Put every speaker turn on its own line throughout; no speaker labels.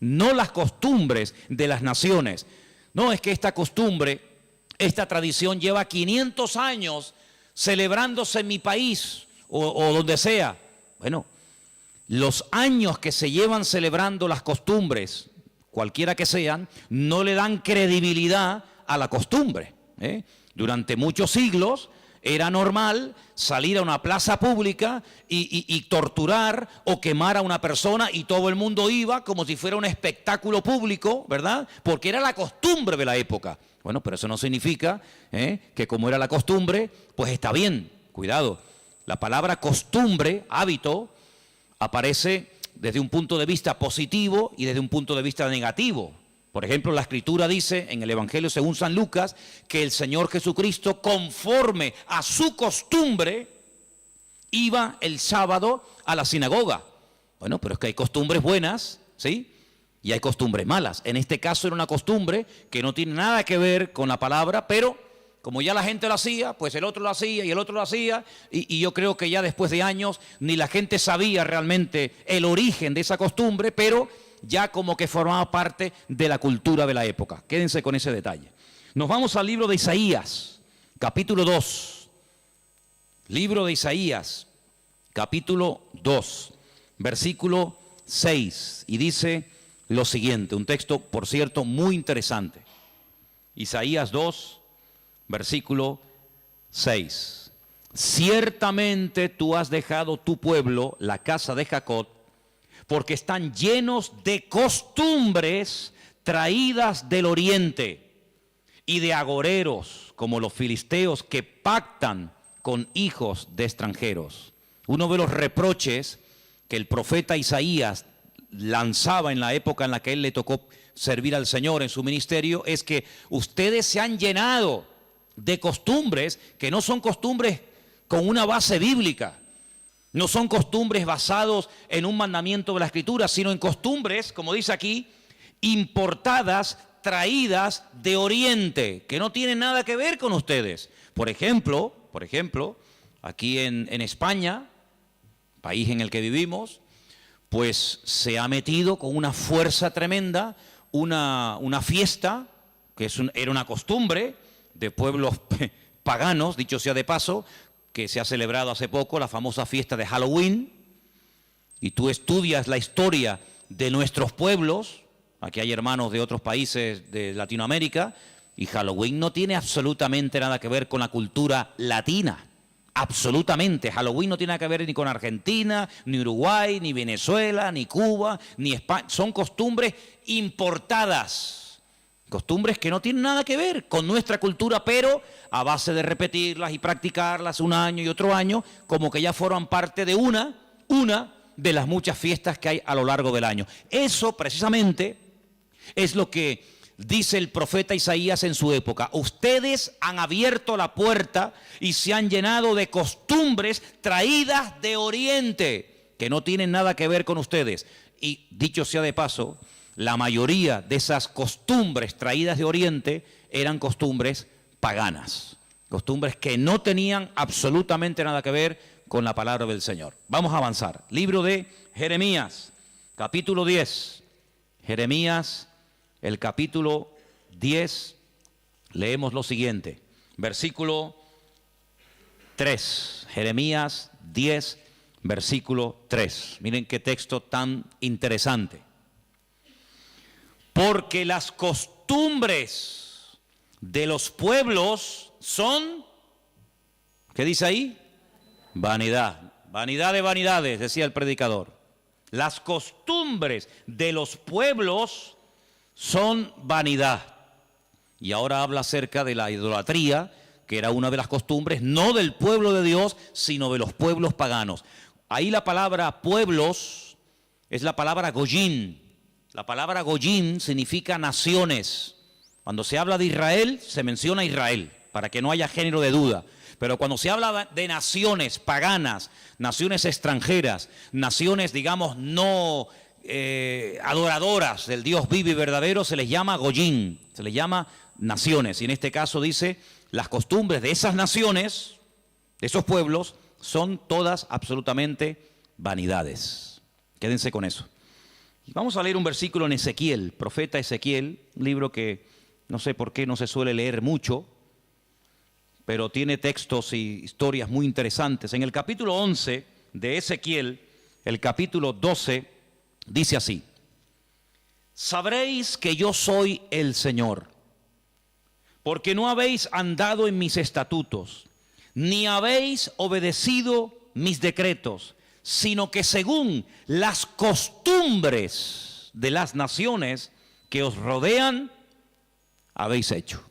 no las costumbres de las naciones. No, es que esta costumbre, esta tradición lleva 500 años celebrándose en mi país o donde sea. Bueno, los años que se llevan celebrando las costumbres, cualquiera que sean, no le dan credibilidad a la costumbre. Durante muchos siglos era normal salir a una plaza pública y torturar o quemar a una persona, y todo el mundo iba como si fuera un espectáculo público, ¿verdad? Porque era la costumbre de la época. Bueno, pero eso no significa que como era la costumbre, pues está bien. Cuidado, la palabra costumbre, hábito, aparece desde un punto de vista positivo y desde un punto de vista negativo. Por ejemplo, la Escritura dice en el Evangelio según San Lucas que el Señor Jesucristo, conforme a su costumbre, iba el sábado a la sinagoga. Bueno, pero es que hay costumbres buenas, ¿sí? Y hay costumbres malas. En este caso era una costumbre que no tiene nada que ver con la palabra, pero como ya la gente lo hacía, pues el otro lo hacía y el otro lo hacía, y yo creo que ya después de años ni la gente sabía realmente el origen de esa costumbre, pero ya como que formaba parte de la cultura de la época. Quédense con ese detalle. Nos vamos al libro de Isaías, capítulo 2. Libro de Isaías, capítulo 2, versículo 6. Y dice lo siguiente, un texto, por cierto, muy interesante. Isaías 2, versículo 6. Ciertamente tú has dejado tu pueblo, la casa de Jacob, porque están llenos de costumbres traídas del oriente y de agoreros como los filisteos que pactan con hijos de extranjeros. Uno de los reproches que el profeta Isaías lanzaba en la época en la que él le tocó servir al Señor en su ministerio es que ustedes se han llenado de costumbres que no son costumbres con una base bíblica. No son costumbres basados en un mandamiento de la Escritura, sino en costumbres, como dice aquí, importadas, traídas de Oriente, que no tienen nada que ver con ustedes. Por ejemplo, aquí en España, país en el que vivimos, pues se ha metido con una fuerza tremenda una fiesta, que era una costumbre de pueblos paganos, dicho sea de paso, que se ha celebrado hace poco, la famosa fiesta de Halloween, y tú estudias la historia de nuestros pueblos, aquí hay hermanos de otros países de Latinoamérica, y Halloween no tiene absolutamente nada que ver con la cultura latina, absolutamente. Halloween no tiene nada que ver ni con Argentina, ni Uruguay, ni Venezuela, ni Cuba, ni España, son costumbres importadas. Costumbres que no tienen nada que ver con nuestra cultura, pero a base de repetirlas y practicarlas un año y otro año, como que ya forman parte de una de las muchas fiestas que hay a lo largo del año. Eso precisamente es lo que dice el profeta Isaías en su época. Ustedes han abierto la puerta y se han llenado de costumbres traídas de Oriente, que no tienen nada que ver con ustedes. Y dicho sea de paso, la mayoría de esas costumbres traídas de Oriente eran costumbres paganas, costumbres que no tenían absolutamente nada que ver con la palabra del Señor. Vamos a avanzar. Libro de Jeremías, capítulo 10. Jeremías, el capítulo 10, leemos lo siguiente, versículo 3. Jeremías 10, versículo 3. Miren qué texto tan interesante. Porque las costumbres de los pueblos son, ¿qué dice ahí? Vanidad. Vanidad de vanidades, decía el predicador. Las costumbres de los pueblos son vanidad. Y ahora habla acerca de la idolatría, que era una de las costumbres, no del pueblo de Dios, sino de los pueblos paganos. Ahí la palabra pueblos es la palabra goyín. La palabra goyín significa naciones. Cuando se habla de Israel, se menciona Israel, para que no haya género de duda. Pero cuando se habla de naciones paganas, naciones extranjeras, naciones, digamos, no adoradoras del Dios vivo y verdadero, se les llama goyín, se les llama naciones. Y en este caso dice, las costumbres de esas naciones, de esos pueblos, son todas absolutamente vanidades. Quédense con eso. Vamos a leer un versículo en Ezequiel, profeta Ezequiel, un libro que no sé por qué no se suele leer mucho, pero tiene textos y historias muy interesantes. En el capítulo 11 de Ezequiel, el capítulo 12, dice así: sabréis que yo soy el Señor, porque no habéis andado en mis estatutos, ni habéis obedecido mis decretos, sino que según las costumbres de las naciones que os rodean, habéis hecho.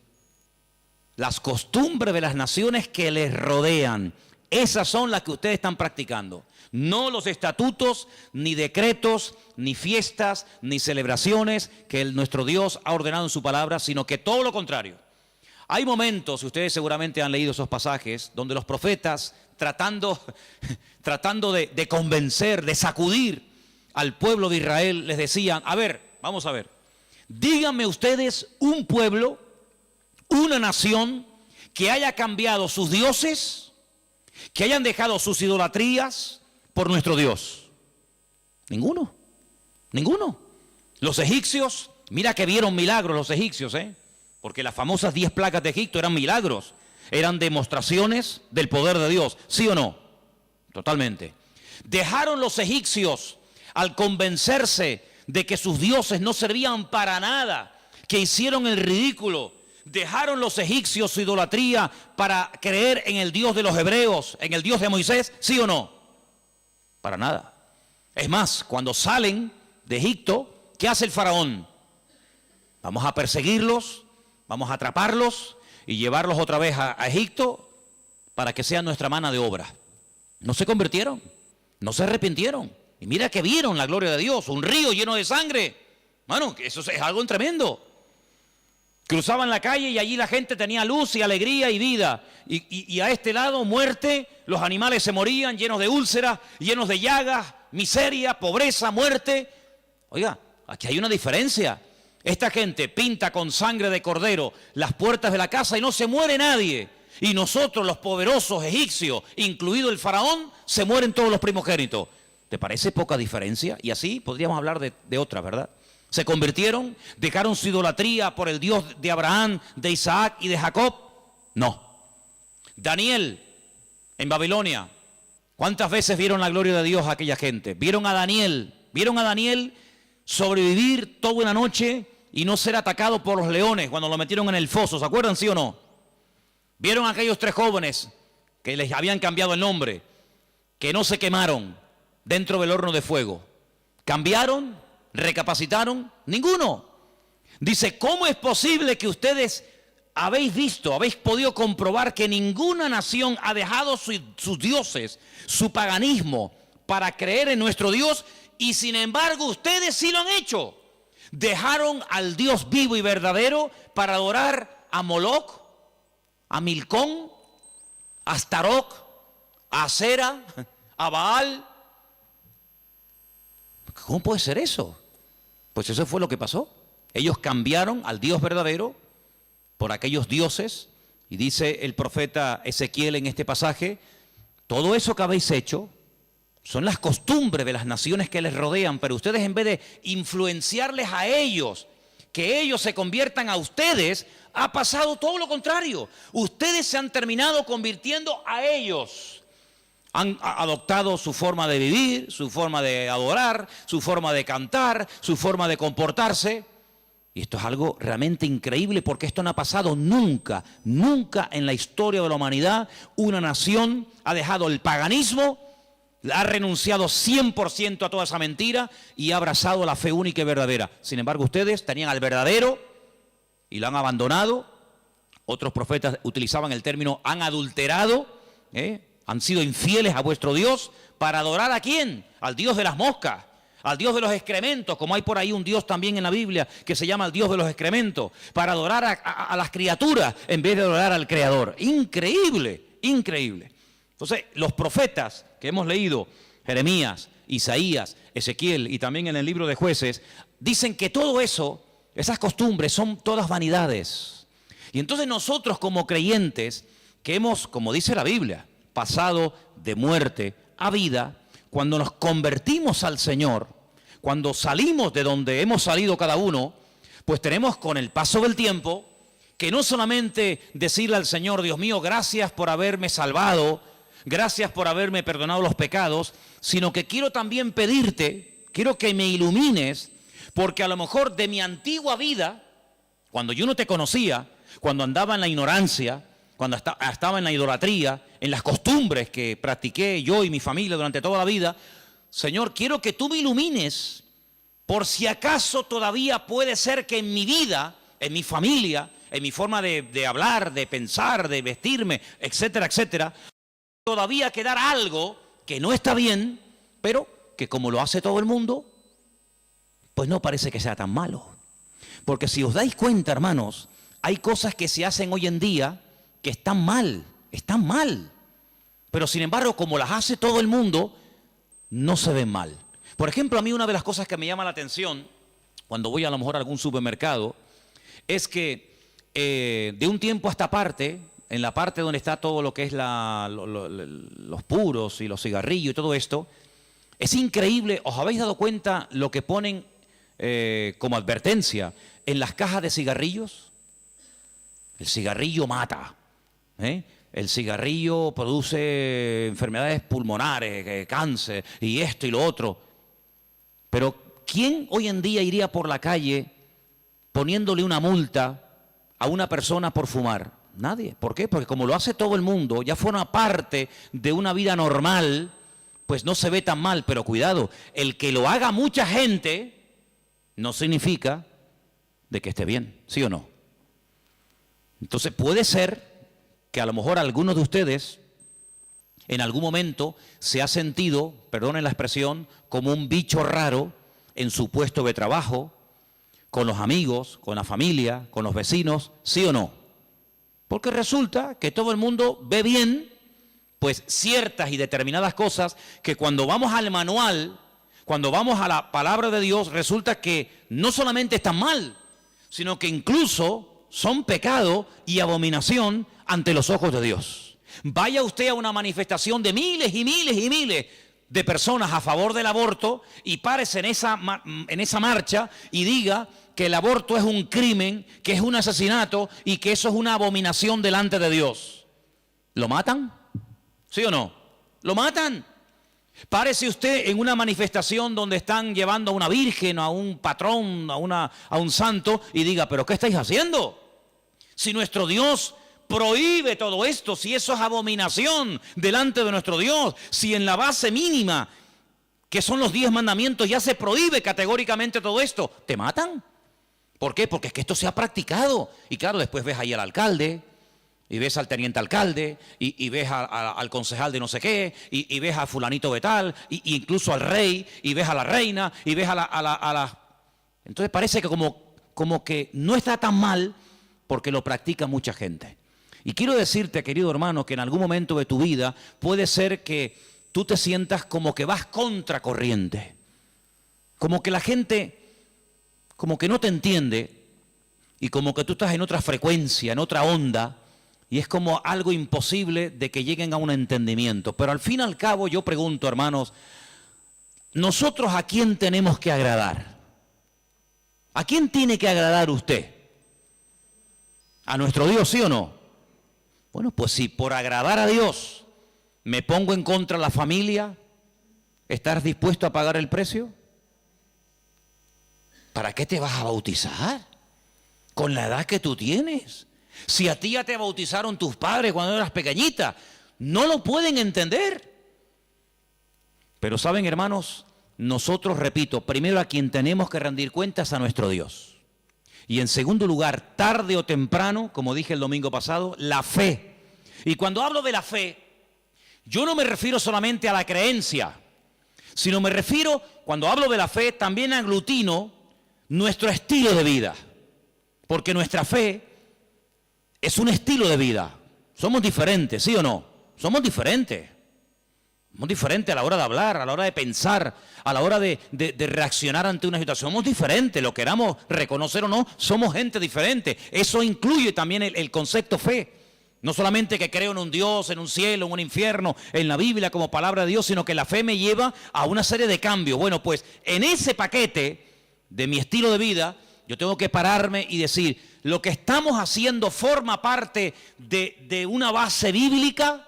Las costumbres de las naciones que les rodean, esas son las que ustedes están practicando. No los estatutos, ni decretos, ni fiestas, ni celebraciones que nuestro Dios ha ordenado en su palabra, sino que todo lo contrario. Hay momentos, y ustedes seguramente han leído esos pasajes, donde los profetas, tratando de convencer, de sacudir al pueblo de Israel, les decían: a ver, vamos a ver, díganme ustedes un pueblo, una nación que haya cambiado sus dioses, que hayan dejado sus idolatrías por nuestro Dios. Ninguno, ninguno. Los egipcios, mira que vieron milagros los egipcios, porque las famosas 10 plagas de Egipto eran milagros, eran demostraciones del poder de Dios, ¿sí o no? Totalmente. Dejaron los egipcios, al convencerse de que sus dioses no servían para nada, que hicieron el ridículo. Dejaron los egipcios su idolatría para creer en el Dios de los hebreos, en el Dios de Moisés, ¿sí o no? Para nada. Es más, cuando salen de Egipto, ¿qué hace el faraón? Vamos a perseguirlos, vamos a atraparlos y llevarlos otra vez a Egipto para que sean nuestra mano de obra. No se convirtieron, no se arrepintieron. Y mira que vieron la gloria de Dios, un río lleno de sangre. Bueno, eso es algo tremendo. Cruzaban la calle y allí la gente tenía luz y alegría y vida. Y a este lado, muerte, los animales se morían llenos de úlceras, llenos de llagas, miseria, pobreza, muerte. Oiga, aquí hay una diferencia. Esta gente pinta con sangre de cordero las puertas de la casa y no se muere nadie. Y nosotros, los poderosos egipcios, incluido el faraón, se mueren todos los primogénitos. ¿Te parece poca diferencia? Y así podríamos hablar de otras, ¿verdad? Se convirtieron, dejaron su idolatría por el Dios de Abraham, de Isaac y de Jacob. No. Daniel, en Babilonia, ¿cuántas veces vieron la gloria de Dios a aquella gente? Vieron a Daniel sobrevivir toda una noche y no ser atacado por los leones cuando lo metieron en el foso. ¿Se acuerdan, sí o no? Vieron a aquellos 3 jóvenes que les habían cambiado el nombre, que no se quemaron dentro del horno de fuego. ¿Cambiaron? ¿Recapacitaron? Ninguno. Dice, ¿cómo es posible que ustedes habéis podido comprobar que ninguna nación ha dejado sus dioses, su paganismo, para creer en nuestro Dios, y sin embargo ustedes sí lo han hecho? Dejaron al Dios vivo y verdadero para adorar a Moloch, a Milcón, a Astaroth, a Acera, a Baal. ¿Cómo puede ser eso? Pues eso fue lo que pasó. Ellos cambiaron al Dios verdadero por aquellos dioses, y dice el profeta Ezequiel en este pasaje: todo eso que habéis hecho son las costumbres de las naciones que les rodean, pero ustedes, en vez de influenciarles a ellos, que ellos se conviertan a ustedes, ha pasado todo lo contrario. Ustedes se han terminado convirtiendo a ellos. Han adoptado su forma de vivir, su forma de adorar, su forma de cantar, su forma de comportarse. Y esto es algo realmente increíble, porque esto no ha pasado nunca, nunca en la historia de la humanidad. Una nación ha dejado el paganismo, ha renunciado 100% a toda esa mentira y ha abrazado la fe única y verdadera. Sin embargo, ustedes tenían al verdadero y lo han abandonado. Otros profetas utilizaban el término han adulterado, han sido infieles a vuestro Dios para adorar ¿a quién? Al Dios de las moscas, al Dios de los excrementos, como hay por ahí un Dios también en la Biblia que se llama el Dios de los excrementos, para adorar a las criaturas en vez de adorar al Creador. Increíble, increíble. Entonces, los profetas que hemos leído, Jeremías, Isaías, Ezequiel y también en el libro de Jueces, dicen que todo eso, esas costumbres, son todas vanidades. Y entonces nosotros, como creyentes, que hemos, como dice la Biblia, pasado de muerte a vida, cuando nos convertimos al Señor, cuando salimos de donde hemos salido cada uno, pues tenemos con el paso del tiempo que no solamente decirle al Señor, Dios mío, gracias por haberme salvado, gracias por haberme perdonado los pecados, sino que quiero también pedirte, quiero que me ilumines, porque a lo mejor de mi antigua vida, cuando yo no te conocía, cuando andaba en la ignorancia, cuando estaba en la idolatría, en las costumbres que practiqué yo y mi familia durante toda la vida, Señor, quiero que tú me ilumines, por si acaso todavía puede ser que en mi vida, en mi familia, en mi forma de hablar, de pensar, de vestirme, etcétera, etcétera, todavía quedar algo que no está bien, pero que como lo hace todo el mundo, pues no parece que sea tan malo. Porque si os dais cuenta, hermanos, hay cosas que se hacen hoy en día que están mal. Pero sin embargo, como las hace todo el mundo, no se ven mal. Por ejemplo, a mí una de las cosas que me llama la atención, cuando voy a lo mejor a algún supermercado, es que de un tiempo a esta parte, en la parte donde está todo lo que es los puros y los cigarrillos y todo esto, es increíble. ¿Os habéis dado cuenta lo que ponen como advertencia en las cajas de cigarrillos? El cigarrillo mata, el cigarrillo produce enfermedades pulmonares, cáncer y esto y lo otro. Pero ¿quién hoy en día iría por la calle poniéndole una multa a una persona por fumar? Nadie. ¿Por qué? Porque como lo hace todo el mundo, ya forma parte de una vida normal, pues no se ve tan mal. Pero cuidado, el que lo haga mucha gente no significa de que esté bien, ¿sí o no? Entonces puede ser que a lo mejor algunos de ustedes en algún momento se ha sentido, perdonen la expresión, como un bicho raro en su puesto de trabajo, con los amigos, con la familia, con los vecinos, ¿sí o no? Porque resulta que todo el mundo ve bien, pues ciertas y determinadas cosas que cuando vamos al manual, cuando vamos a la palabra de Dios, resulta que no solamente están mal, sino que incluso son pecado y abominación ante los ojos de Dios. Vaya usted a una manifestación de miles y miles y miles de personas a favor del aborto y párese en esa marcha y diga que el aborto es un crimen, que es un asesinato y que eso es una abominación delante de Dios. ¿Lo matan? ¿Sí o no? ¿Lo matan? Párese usted en una manifestación donde están llevando a una virgen, a un patrón, a un santo y diga, ¿pero qué estáis haciendo? Si nuestro Dios prohíbe todo esto, si eso es abominación delante de nuestro Dios, si en la base mínima, que son los 10 mandamientos, ya se prohíbe categóricamente todo esto, ¿te matan? ¿Por qué? Porque es que esto se ha practicado. Y claro, después ves ahí al alcalde, y ves al teniente alcalde, y ves al concejal de no sé qué, y ves a fulanito de tal, y incluso al rey, y ves a la reina, y ves a la... Entonces parece que como que no está tan mal, porque lo practica mucha gente. Y quiero decirte, querido hermano, que en algún momento de tu vida puede ser que tú te sientas como que vas contracorriente, como que la gente como que no te entiende y como que tú estás en otra frecuencia, en otra onda, y es como algo imposible de que lleguen a un entendimiento. Pero al fin y al cabo yo pregunto, hermanos, ¿nosotros a quién tenemos que agradar? ¿A quién tiene que agradar usted? ¿A nuestro Dios, sí o no? Bueno, pues si por agradar a Dios me pongo en contra de la familia, ¿estás dispuesto a pagar el precio? ¿Para qué te vas a bautizar? Con la edad que tú tienes. Si a ti ya te bautizaron tus padres cuando eras pequeñita, no lo pueden entender. Pero saben, hermanos, nosotros, repito, primero a quien tenemos que rendir cuentas a nuestro Dios. Y en segundo lugar, tarde o temprano, como dije el domingo pasado, la fe. Y cuando hablo de la fe, yo no me refiero solamente a la creencia, sino me refiero, cuando hablo de la fe, también aglutino nuestro estilo de vida. Porque nuestra fe es un estilo de vida. Somos diferentes, ¿sí o no? Somos diferentes. Somos diferentes a la hora de hablar, a la hora de pensar, a la hora de reaccionar ante una situación. Somos diferentes, lo queramos reconocer o no, somos gente diferente. Eso incluye también el concepto fe. No solamente que creo en un Dios, en un cielo, en un infierno, en la Biblia como palabra de Dios, sino que la fe me lleva a una serie de cambios. Bueno, pues en ese paquete de mi estilo de vida, yo tengo que pararme y decir, lo que estamos haciendo forma parte de una base bíblica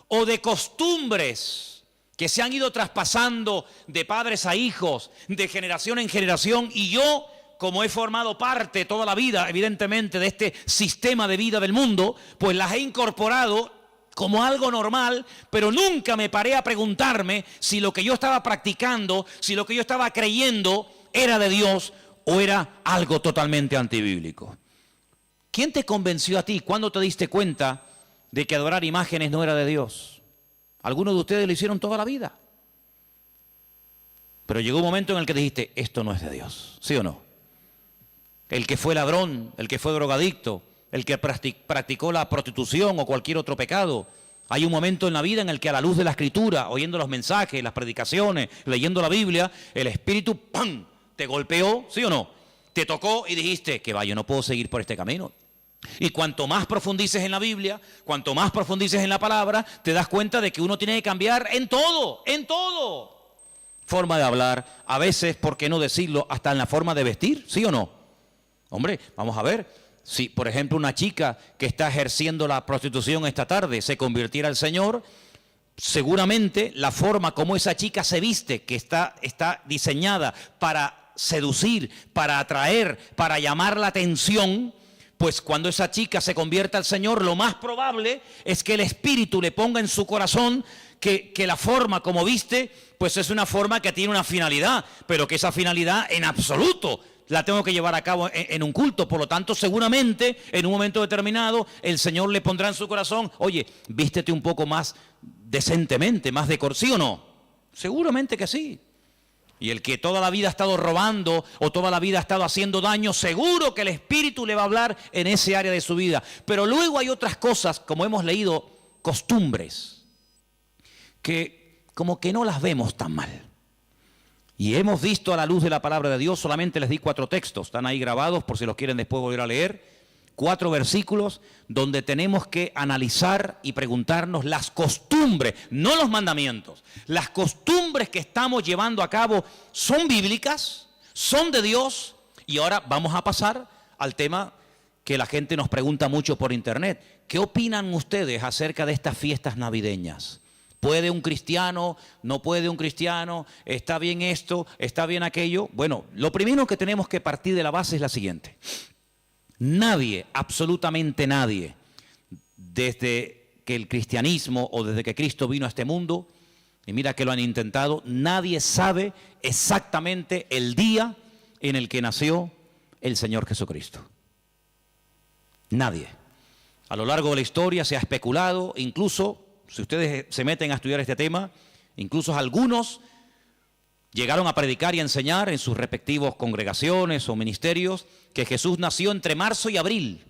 o de costumbres que se han ido traspasando de padres a hijos, de generación en generación, y yo, como he formado parte toda la vida, evidentemente, de este sistema de vida del mundo, pues las he incorporado como algo normal, pero nunca me paré a preguntarme si lo que yo estaba practicando, si lo que yo estaba creyendo era de Dios o era algo totalmente antibíblico. ¿Quién te convenció a ti? ¿Cuándo te diste cuenta de que adorar imágenes no era de Dios? Algunos de ustedes lo hicieron toda la vida. Pero llegó un momento en el que dijiste, esto no es de Dios, ¿sí o no? El que fue ladrón, el que fue drogadicto, el que practicó la prostitución o cualquier otro pecado. Hay un momento en la vida en el que a la luz de la Escritura, oyendo los mensajes, las predicaciones, leyendo la Biblia, el Espíritu, ¡pam!, te golpeó, ¿sí o no? Te tocó y dijiste, que va, yo no puedo seguir por este camino. Y cuanto más profundices en la Biblia, cuanto más profundices en la palabra, te das cuenta de que uno tiene que cambiar en todo, en todo. Forma de hablar, a veces, ¿por qué no decirlo?, hasta en la forma de vestir, ¿sí o no? Hombre, vamos a ver, si por ejemplo una chica que está ejerciendo la prostitución esta tarde se convirtiera al Señor, seguramente la forma como esa chica se viste, que está diseñada para seducir, para atraer, para llamar la atención, pues cuando esa chica se convierta al Señor, lo más probable es que el Espíritu le ponga en su corazón que la forma como viste, pues es una forma que tiene una finalidad, pero que esa finalidad en absoluto la tengo que llevar a cabo en un culto. Por lo tanto, seguramente en un momento determinado el Señor le pondrá en su corazón, oye, vístete un poco más decentemente, más ¿sí o no? Seguramente que sí. Y el que toda la vida ha estado robando o toda la vida ha estado haciendo daño, seguro que el Espíritu le va a hablar en ese área de su vida. Pero luego hay otras cosas, como hemos leído, costumbres, que como que no las vemos tan mal. Y hemos visto a la luz de la palabra de Dios, solamente les di 4 textos, están ahí grabados por si los quieren después volver a leer, 4 versículos donde tenemos que analizar y preguntarnos las costumbres, no los mandamientos, las costumbres que estamos llevando a cabo son bíblicas, son de Dios. Y ahora vamos a pasar al tema que la gente nos pregunta mucho por internet. ¿Qué opinan ustedes acerca de estas fiestas navideñas? ¿Puede un cristiano? ¿No puede un cristiano? ¿Está bien esto? ¿Está bien aquello? Bueno, lo primero que tenemos que partir de la base es la siguiente. Nadie, absolutamente nadie, desde que el cristianismo o desde que Cristo vino a este mundo, y mira que lo han intentado, nadie sabe exactamente el día en el que nació el Señor Jesucristo. Nadie. A lo largo de la historia se ha especulado, incluso si ustedes se meten a estudiar este tema, incluso algunos llegaron a predicar y a enseñar en sus respectivos congregaciones o ministerios que Jesús nació entre marzo y abril.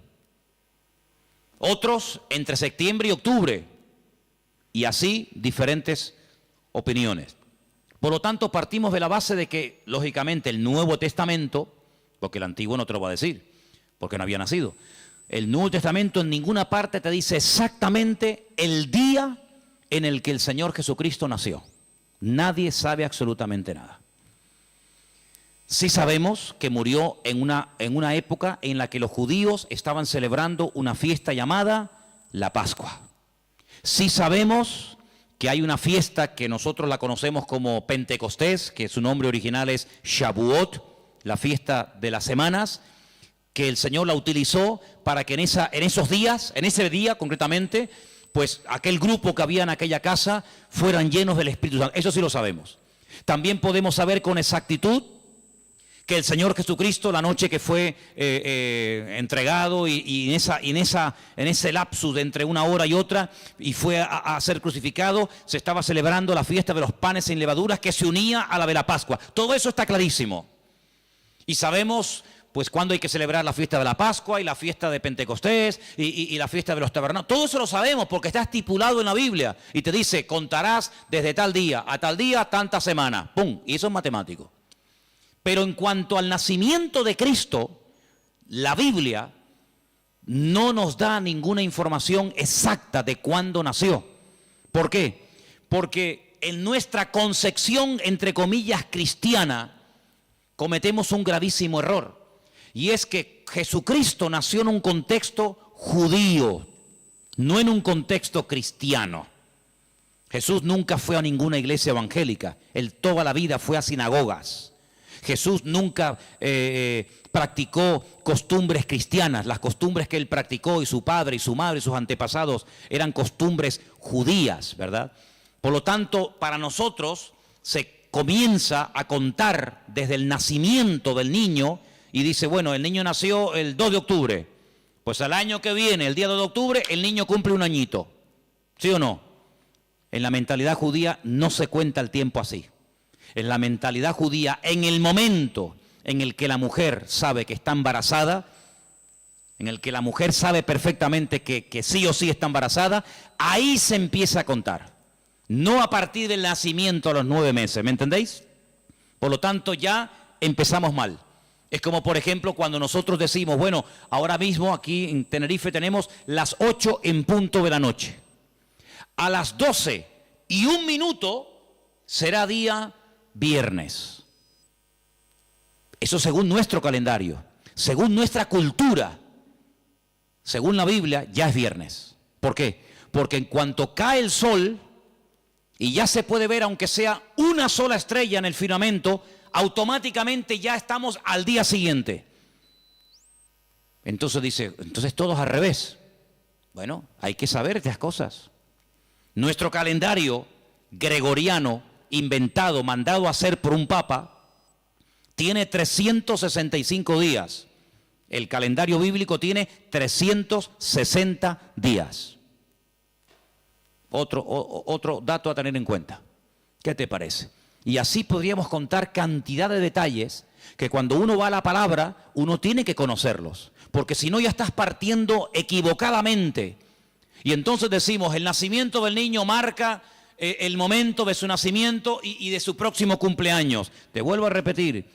Otros entre septiembre y octubre. Y así diferentes opiniones. Por lo tanto, partimos de la base de que, lógicamente, el Nuevo Testamento, porque el Antiguo no te lo va a decir, porque no había nacido, el Nuevo Testamento en ninguna parte te dice exactamente el día en el que el Señor Jesucristo nació. Nadie sabe absolutamente nada. Sí sabemos que murió en una época en la que los judíos estaban celebrando una fiesta llamada la Pascua. Sí sabemos que hay una fiesta que nosotros la conocemos como Pentecostés, que su nombre original es Shavuot, la fiesta de las semanas, que el Señor la utilizó para que en ese día concretamente, pues aquel grupo que había en aquella casa fueran llenos del Espíritu Santo. Eso sí lo sabemos. También podemos saber con exactitud que el Señor Jesucristo, la noche que fue entregado y en ese lapsus de entre una hora y otra, y fue a ser crucificado, se estaba celebrando la fiesta de los panes sin levaduras que se unía a la de la Pascua. Todo eso está clarísimo. Y sabemos pues cuándo hay que celebrar la fiesta de la Pascua y la fiesta de Pentecostés y la fiesta de los tabernáculos. Todo eso lo sabemos porque está estipulado en la Biblia. Y te dice, contarás desde tal día a tal día, tanta semana. ¡Pum! Y eso es matemático. Pero en cuanto al nacimiento de Cristo, la Biblia no nos da ninguna información exacta de cuándo nació. ¿Por qué? Porque en nuestra concepción, entre comillas, cristiana, cometemos un gravísimo error. Y es que Jesucristo nació en un contexto judío, no en un contexto cristiano. Jesús nunca fue a ninguna iglesia evangélica. Él toda la vida fue a sinagogas. Jesús nunca practicó costumbres cristianas. Las costumbres que él practicó, y su padre y su madre y sus antepasados, eran costumbres judías, ¿verdad? Por lo tanto, para nosotros se comienza a contar desde el nacimiento del niño y dice, bueno, el niño nació el 2 de octubre. Pues al año que viene, el día 2 de octubre, el niño cumple un añito. ¿Sí o no? En la mentalidad judía no se cuenta el tiempo así. En la mentalidad judía, en el momento en el que la mujer sabe que está embarazada, en el que la mujer sabe perfectamente que sí o sí está embarazada, ahí se empieza a contar. No a partir del nacimiento a los 9 meses, ¿me entendéis? Por lo tanto, ya empezamos mal. Es como, por ejemplo, cuando nosotros decimos, bueno, ahora mismo aquí en Tenerife tenemos las 8 en punto de la noche. A las 12:01 será día viernes. Eso según nuestro calendario, según nuestra cultura, según la Biblia, ya es viernes. ¿Por qué? Porque en cuanto cae el sol y ya se puede ver, aunque sea una sola estrella en el firmamento, automáticamente ya estamos al día siguiente. Entonces dice, entonces todo es al revés. Bueno, hay que saber estas cosas. Nuestro calendario gregoriano, inventado, mandado a hacer por un papa, tiene 365 días. El calendario bíblico tiene 360 días. Otro dato a tener en cuenta. ¿Qué te parece? Y así podríamos contar cantidad de detalles que cuando uno va a la palabra, uno tiene que conocerlos. Porque si no, ya estás partiendo equivocadamente. Y entonces decimos, el nacimiento del niño marca el momento de su nacimiento y de su próximo cumpleaños. Te vuelvo a repetir,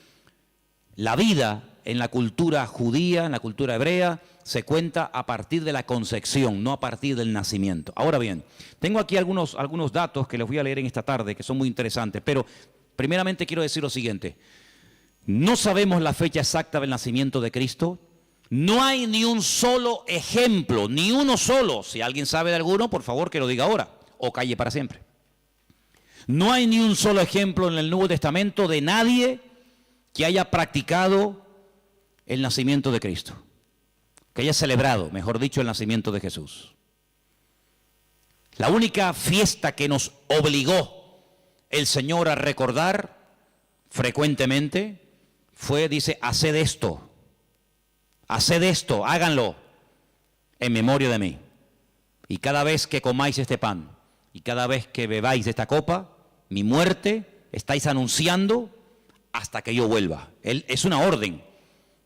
la vida en la cultura judía, en la cultura hebrea, se cuenta a partir de la concepción, no a partir del nacimiento. Ahora bien, tengo aquí algunos datos que les voy a leer en esta tarde, que son muy interesantes, pero primeramente quiero decir lo siguiente. No sabemos la fecha exacta del nacimiento de Cristo. No hay ni un solo ejemplo, ni uno solo. Si alguien sabe de alguno, por favor que lo diga ahora, o calle para siempre. No hay ni un solo ejemplo en el Nuevo Testamento de nadie que haya practicado el nacimiento de Cristo, que haya celebrado, mejor dicho, el nacimiento de Jesús. La única fiesta que nos obligó el Señor a recordar frecuentemente fue, dice, haced esto, háganlo en memoria de mí. Y cada vez que comáis este pan y cada vez que bebáis de esta copa, mi muerte estáis anunciando hasta que yo vuelva. Es una orden.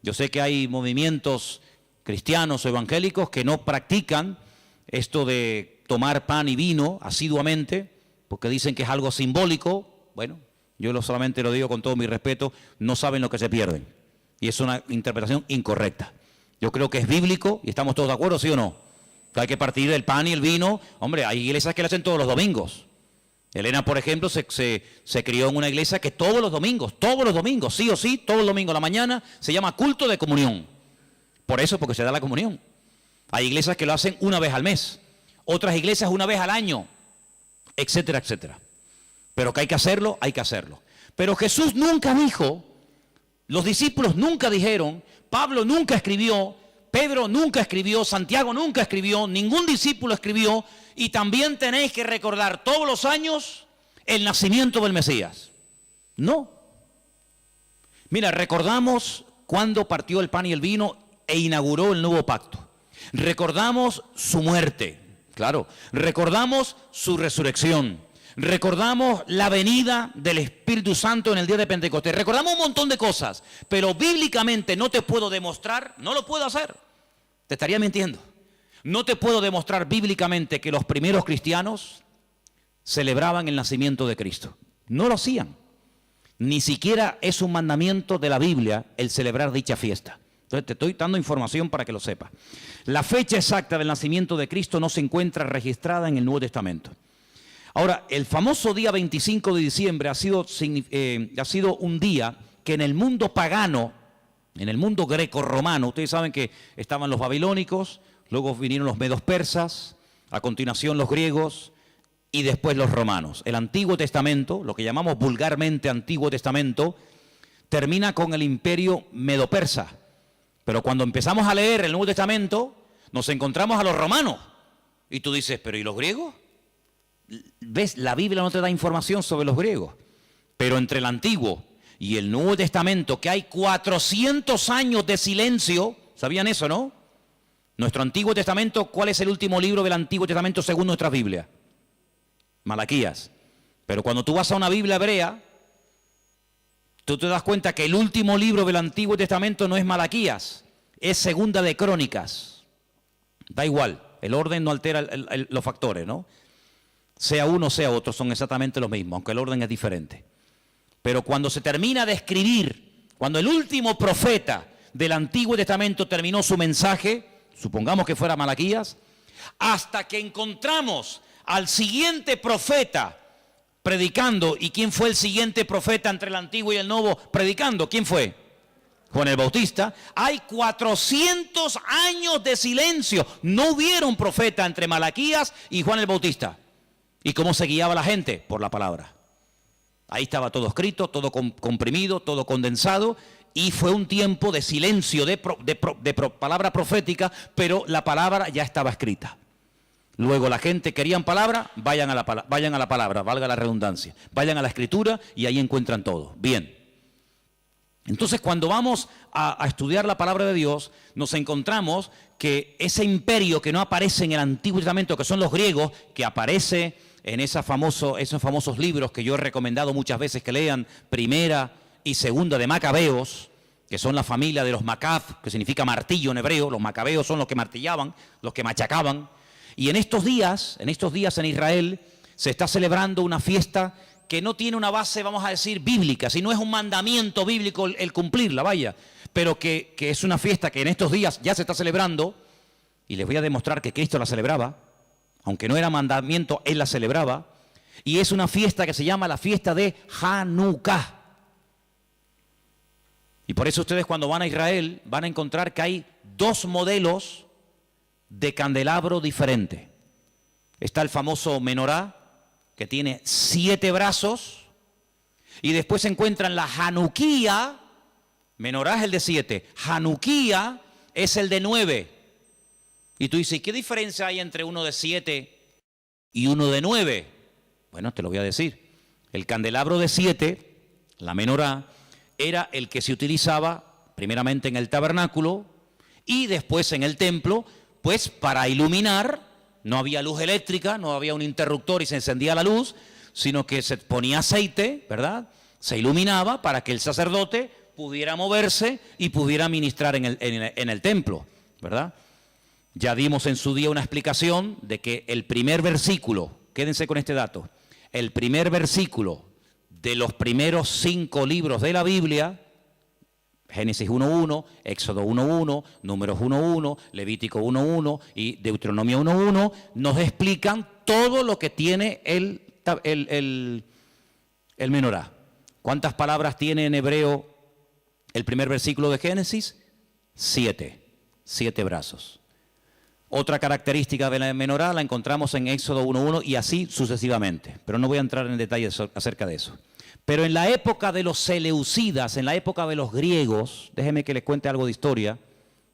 Yo sé que hay movimientos cristianos o evangélicos que no practican esto de tomar pan y vino asiduamente, porque dicen que es algo simbólico. Bueno, yo solamente lo digo con todo mi respeto, no saben lo que se pierden. Y es una interpretación incorrecta. Yo creo que es bíblico y estamos todos de acuerdo, ¿sí o no? Que hay que partir el pan y el vino. Hombre, hay iglesias que lo hacen todos los domingos. Elena, por ejemplo, se crió en una iglesia que todos los domingos, sí o sí, todos los domingos a la mañana, se llama culto de comunión. Por eso, porque se da la comunión. Hay iglesias que lo hacen una vez al mes, otras iglesias una vez al año, etcétera, etcétera. Pero que hay que hacerlo, hay que hacerlo. Pero Jesús nunca dijo, los discípulos nunca dijeron, Pablo nunca escribió, Pedro nunca escribió, Santiago nunca escribió, ningún discípulo escribió, y también tenéis que recordar todos los años el nacimiento del Mesías. No. Mira, recordamos cuando partió el pan y el vino e inauguró el nuevo pacto. Recordamos su muerte, claro. Recordamos su resurrección. Recordamos la venida del Espíritu Santo en el día de Pentecostés. Recordamos un montón de cosas, pero bíblicamente no te puedo demostrar, no lo puedo hacer. Te estaría mintiendo. No te puedo demostrar bíblicamente que los primeros cristianos celebraban el nacimiento de Cristo. No lo hacían. Ni siquiera es un mandamiento de la Biblia el celebrar dicha fiesta. Entonces te estoy dando información para que lo sepas. La fecha exacta del nacimiento de Cristo no se encuentra registrada en el Nuevo Testamento. Ahora, el famoso día 25 de diciembre ha sido un día que en el mundo pagano, en el mundo greco-romano, ustedes saben que estaban los babilónicos, luego vinieron los medos persas, a continuación los griegos y después los romanos. El Antiguo Testamento, lo que llamamos vulgarmente Antiguo Testamento, termina con el imperio medo-persa. Pero cuando empezamos a leer el Nuevo Testamento, nos encontramos a los romanos. Y tú dices, ¿pero y los griegos? ¿Ves? La Biblia no te da información sobre los griegos. Pero entre el Antiguo y el Nuevo Testamento, que hay 400 años de silencio, ¿sabían eso, no? Nuestro Antiguo Testamento, ¿cuál es el último libro del Antiguo Testamento según nuestra Biblia? Malaquías. Pero cuando tú vas a una Biblia hebrea, tú te das cuenta que el último libro del Antiguo Testamento no es Malaquías, es Segunda de Crónicas. Da igual, el orden no altera los factores, ¿no? Sea uno, sea otro, son exactamente los mismos, aunque el orden es diferente. Pero cuando se termina de escribir, cuando el último profeta del Antiguo Testamento terminó su mensaje, supongamos que fuera Malaquías, hasta que encontramos al siguiente profeta predicando. ¿Y quién fue el siguiente profeta entre el Antiguo y el Nuevo predicando? ¿Quién fue? Juan el Bautista. Hay 400 años de silencio. No hubieron profeta entre Malaquías y Juan el Bautista. ¿Y cómo se guiaba la gente? Por la palabra. Ahí estaba todo escrito, todo comprimido, todo condensado, y fue un tiempo de silencio, de palabra profética, pero la palabra ya estaba escrita. Luego la gente querían palabra, vayan a la palabra, valga la redundancia. Vayan a la escritura y ahí encuentran todo. Bien. Entonces cuando vamos a estudiar la palabra de Dios, nos encontramos que ese imperio que no aparece en el Antiguo Testamento, que son los griegos, que aparece en esos famosos libros que yo he recomendado muchas veces que lean, Primera y Segunda de Macabeos, que son la familia de los Macab, que significa martillo en hebreo. Los macabeos son los que martillaban, los que machacaban. Y en estos días en Israel se está celebrando una fiesta que no tiene una base, vamos a decir, bíblica, sino es un mandamiento bíblico el cumplirla, vaya, pero que es una fiesta que en estos días ya se está celebrando, y les voy a demostrar que Cristo la celebraba, aunque no era mandamiento, Él la celebraba, y es una fiesta que se llama la fiesta de Hanukkah. Y por eso ustedes cuando van a Israel van a encontrar que hay dos modelos de candelabro diferente. Está el famoso menorá, que tiene 7 brazos, y después se encuentran la Hanukkía. Menorá es el de 7, Hanukkía es el de 9. Y tú dices, ¿qué diferencia hay entre uno de 7 y uno de 9? Bueno, te lo voy a decir. El candelabro de 7, la menorá, era el que se utilizaba primeramente en el tabernáculo y después en el templo, pues para iluminar. No había luz eléctrica, no había un interruptor y se encendía la luz, sino que se ponía aceite, ¿verdad? Se iluminaba para que el sacerdote pudiera moverse y pudiera ministrar en el templo, ¿verdad? Ya dimos en su día una explicación de que el primer versículo, quédense con este dato, el primer versículo de los primeros 5 libros de la Biblia, Génesis 1.1, Éxodo 1.1, Números 1.1, Levítico 1.1 y Deuteronomio 1.1, nos explican todo lo que tiene el menorá. ¿Cuántas palabras tiene en hebreo el primer versículo de Génesis? 7 brazos. Otra característica de la menorá la encontramos en Éxodo 1.1 y así sucesivamente, pero no voy a entrar en detalles acerca de eso. Pero en la época de los seleucidas, en la época de los griegos, déjeme que les cuente algo de historia,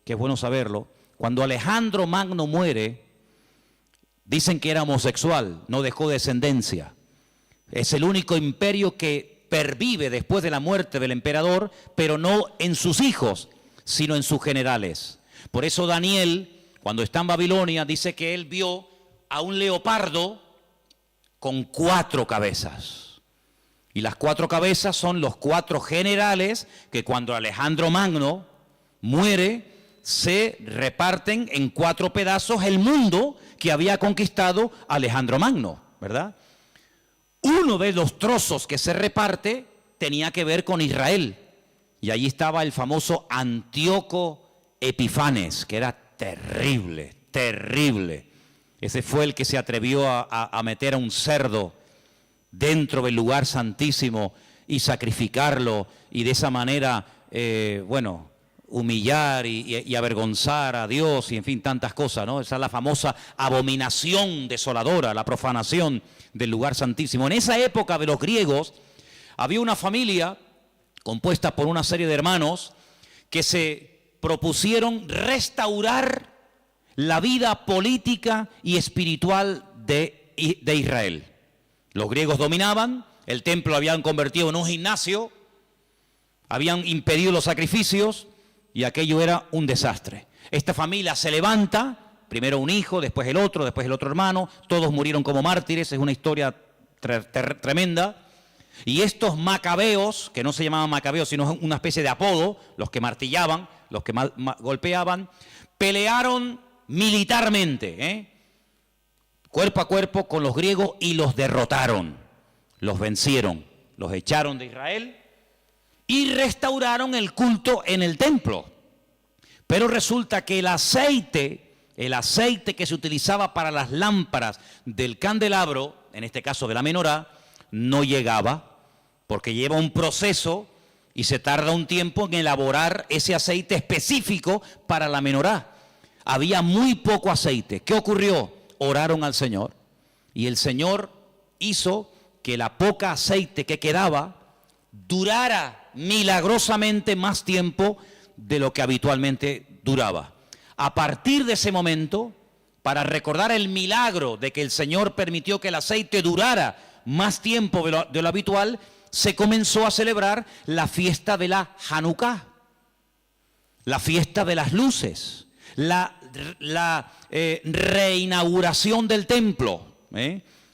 que es bueno saberlo. Cuando Alejandro Magno muere, dicen que era homosexual, no dejó descendencia. Es el único imperio que pervive después de la muerte del emperador, pero no en sus hijos, sino en sus generales. Por eso Daniel, cuando está en Babilonia, dice que él vio a un leopardo con 4 cabezas. Y las 4 cabezas son los 4 generales que cuando Alejandro Magno muere, se reparten en 4 pedazos el mundo que había conquistado Alejandro Magno, ¿verdad? Uno de los trozos que se reparte tenía que ver con Israel. Y allí estaba el famoso Antíoco Epifanes, que era terrible, terrible. Ese fue el que se atrevió a meter a un cerdo dentro del lugar santísimo y sacrificarlo y de esa manera, humillar y avergonzar a Dios y en fin, tantas cosas, ¿no? Esa es la famosa abominación desoladora, la profanación del lugar santísimo. En esa época de los griegos había una familia compuesta por una serie de hermanos que se propusieron restaurar la vida política y espiritual de Israel. Los griegos dominaban, el templo lo habían convertido en un gimnasio, habían impedido los sacrificios y aquello era un desastre. Esta familia se levanta, primero un hijo, después el otro hermano, todos murieron como mártires, es una historia tremenda. Y estos macabeos, que no se llamaban macabeos, sino una especie de apodo, los que martillaban, los que golpeaban, pelearon militarmente, cuerpo a cuerpo con los griegos y los derrotaron, los vencieron, los echaron de Israel y restauraron el culto en el templo. Pero resulta que el aceite que se utilizaba para las lámparas del candelabro, en este caso de la menorá, no llegaba, porque lleva un proceso y se tarda un tiempo en elaborar ese aceite específico para la menorá. Había muy poco aceite. ¿Qué ocurrió? Oraron al Señor y el Señor hizo que la poca aceite que quedaba durara milagrosamente más tiempo de lo que habitualmente duraba. A partir de ese momento, para recordar el milagro de que el Señor permitió que el aceite durara más tiempo de lo habitual, se comenzó a celebrar la fiesta de la Hanukkah, la fiesta de las luces, la reinauguración del templo.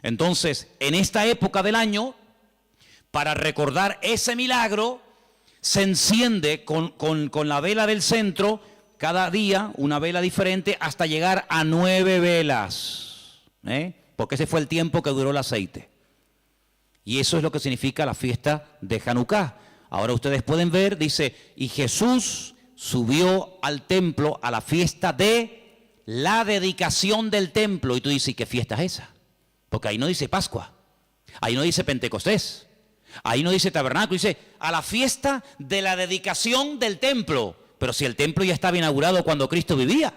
Entonces, en esta época del año, para recordar ese milagro, se enciende con la vela del centro, cada día una vela diferente, hasta llegar a 9 velas, porque ese fue el tiempo que duró el aceite. Y eso es lo que significa la fiesta de Hanukkah. Ahora ustedes pueden ver, dice, y Jesús subió al templo a la fiesta de la dedicación del templo. Y tú dices, ¿y qué fiesta es esa? Porque ahí no dice Pascua, ahí no dice Pentecostés, ahí no dice tabernáculo, dice a la fiesta de la dedicación del templo. Pero si el templo ya estaba inaugurado cuando Cristo vivía.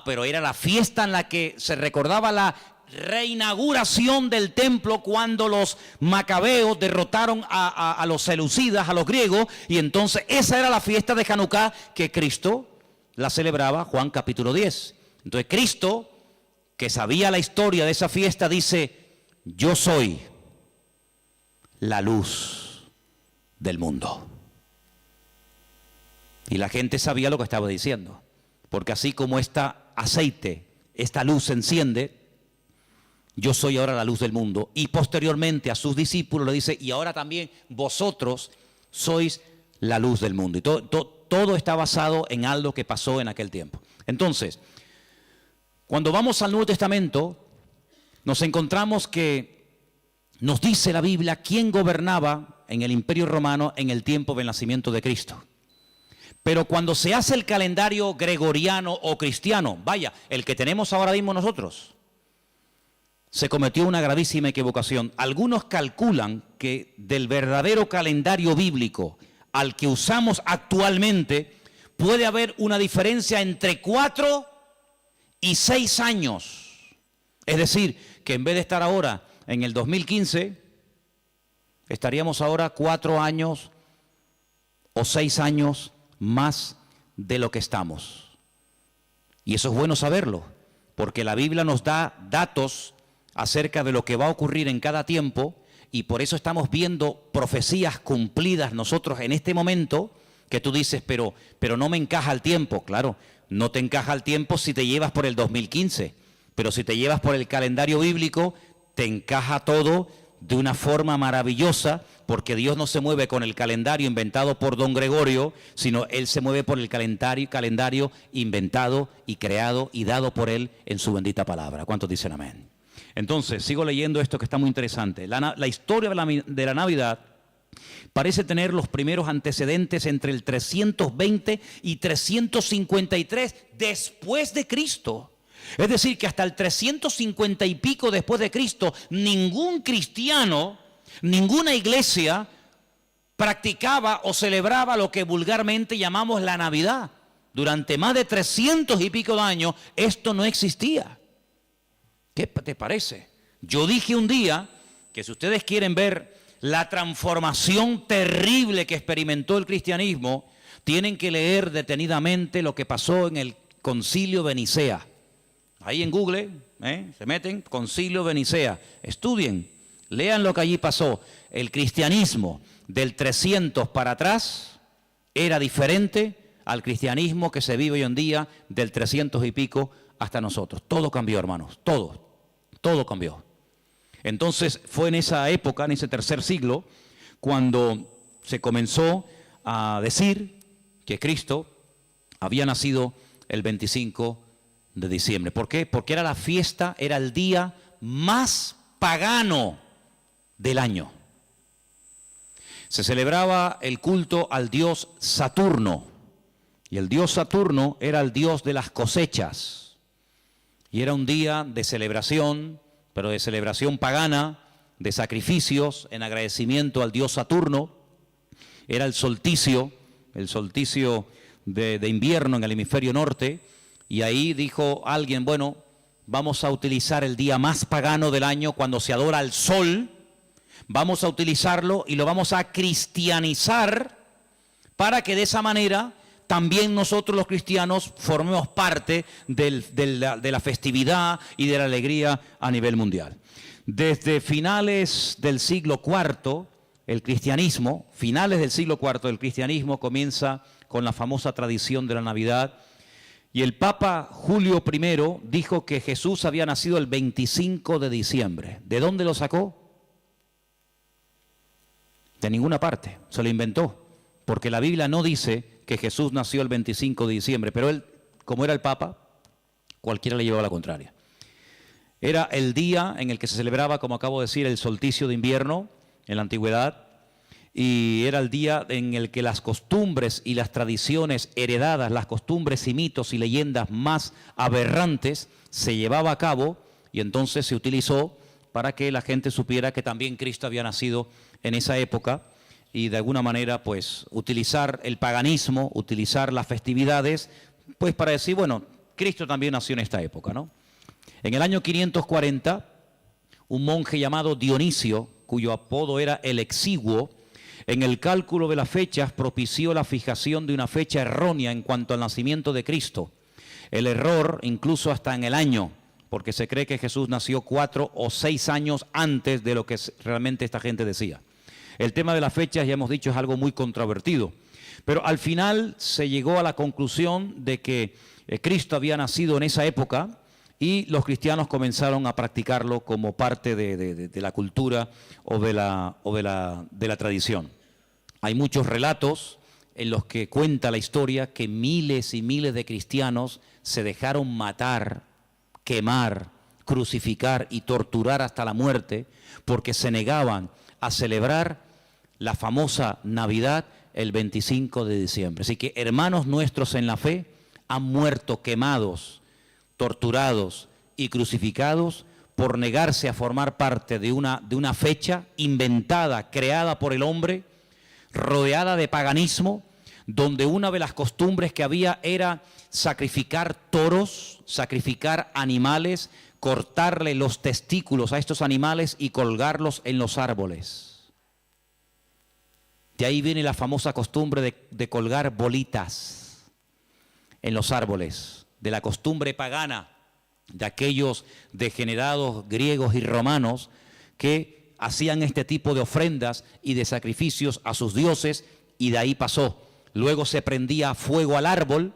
Pero era la fiesta en la que se recordaba la reinauguración del templo cuando los macabeos derrotaron a los seleucidas, a los griegos, y entonces esa era la fiesta de Hanukkah que Cristo la celebraba, Juan capítulo 10. Entonces Cristo, que sabía la historia de esa fiesta, dice, yo soy la luz del mundo. Y la gente sabía lo que estaba diciendo, porque así como este aceite, esta luz se enciende, yo soy ahora la luz del mundo. Y posteriormente a sus discípulos le dice, y ahora también vosotros sois la luz del mundo. Y todo está basado en algo que pasó en aquel tiempo. Entonces, cuando vamos al Nuevo Testamento, nos encontramos que nos dice la Biblia quién gobernaba en el Imperio Romano en el tiempo del nacimiento de Cristo. Pero cuando se hace el calendario gregoriano o cristiano, vaya, el que tenemos ahora mismo nosotros, se cometió una gravísima equivocación. Algunos calculan que del verdadero calendario bíblico al que usamos actualmente puede haber una diferencia entre 4 y 6 años. Es decir, que en vez de estar ahora en el 2015, estaríamos ahora 4 años o 6 años más de lo que estamos. Y eso es bueno saberlo, porque la Biblia nos da datos acerca de lo que va a ocurrir en cada tiempo, y por eso estamos viendo profecías cumplidas nosotros en este momento, que tú dices, pero no me encaja el tiempo. Claro, no te encaja el tiempo si te llevas por el 2015, pero si te llevas por el calendario bíblico, te encaja todo de una forma maravillosa, porque Dios no se mueve con el calendario inventado por don Gregorio, sino Él se mueve por el calendario inventado y creado y dado por Él en su bendita palabra. ¿Cuántos dicen amén? Entonces, sigo leyendo esto que está muy interesante. La historia de la Navidad parece tener los primeros antecedentes entre el 320 y 353 después de Cristo. Es decir, que hasta el 350 y pico después de Cristo, ningún cristiano, ninguna iglesia practicaba o celebraba lo que vulgarmente llamamos la Navidad. Durante más de 300 y pico de años, esto no existía. ¿Qué te parece? Yo dije un día que si ustedes quieren ver la transformación terrible que experimentó el cristianismo, tienen que leer detenidamente lo que pasó en el Concilio de Nicea. Ahí en Google, se meten, Concilio de Nicea, estudien, lean lo que allí pasó. El cristianismo del 300 para atrás era diferente al cristianismo que se vive hoy en día del 300 y pico hasta nosotros. Todo cambió, hermanos, todo cambió. Entonces fue en esa época, en ese tercer siglo, cuando se comenzó a decir que Cristo había nacido el 25 de diciembre. ¿Por qué? Porque era la fiesta, era el día más pagano del año. Se celebraba el culto al dios Saturno, y el dios Saturno era el dios de las cosechas, y era un día de celebración, pero de celebración pagana, de sacrificios en agradecimiento al dios Saturno. Era el solsticio de invierno en el hemisferio norte, y ahí dijo alguien, bueno, vamos a utilizar el día más pagano del año cuando se adora al sol, vamos a utilizarlo y lo vamos a cristianizar para que de esa manera también nosotros los cristianos formemos parte de la festividad y de la alegría a nivel mundial. Desde finales del siglo IV, el cristianismo, finales del siglo IV, el cristianismo comienza con la famosa tradición de la Navidad, y el Papa Julio I dijo que Jesús había nacido el 25 de diciembre. ¿De dónde lo sacó? De ninguna parte, se lo inventó, porque la Biblia no dice que Jesús nació el 25 de diciembre, pero él, como era el Papa, cualquiera le llevaba la contraria. Era el día en el que se celebraba, como acabo de decir, el solsticio de invierno en la antigüedad, y era el día en el que las costumbres y las tradiciones heredadas, las costumbres y mitos y leyendas más aberrantes se llevaba a cabo, y entonces se utilizó para que la gente supiera que también Cristo había nacido en esa época, y de alguna manera pues utilizar el paganismo, utilizar las festividades, pues para decir, bueno, Cristo también nació en esta época, ¿no? En el año 540, un monje llamado Dionisio, cuyo apodo era el Exiguo, en el cálculo de las fechas propició la fijación de una fecha errónea en cuanto al nacimiento de Cristo. El error incluso hasta en el año, porque se cree que Jesús nació 4 o 6 años antes de lo que realmente esta gente decía. El tema de las fechas, ya hemos dicho, es algo muy controvertido, pero al final se llegó a la conclusión de que Cristo había nacido en esa época, y los cristianos comenzaron a practicarlo como parte de la cultura o de la tradición. Hay muchos relatos en los que cuenta la historia que miles y miles de cristianos se dejaron matar, quemar, crucificar y torturar hasta la muerte porque se negaban a celebrar la famosa Navidad el 25 de diciembre. Así que hermanos nuestros en la fe han muerto quemados, torturados y crucificados por negarse a formar parte de una fecha inventada, creada por el hombre, rodeada de paganismo, donde una de las costumbres que había era sacrificar toros, sacrificar animales, cortarle los testículos a estos animales y colgarlos en los árboles. De ahí viene la famosa costumbre de colgar bolitas en los árboles, de la costumbre pagana de aquellos degenerados griegos y romanos que hacían este tipo de ofrendas y de sacrificios a sus dioses, y de ahí pasó. Luego se prendía fuego al árbol,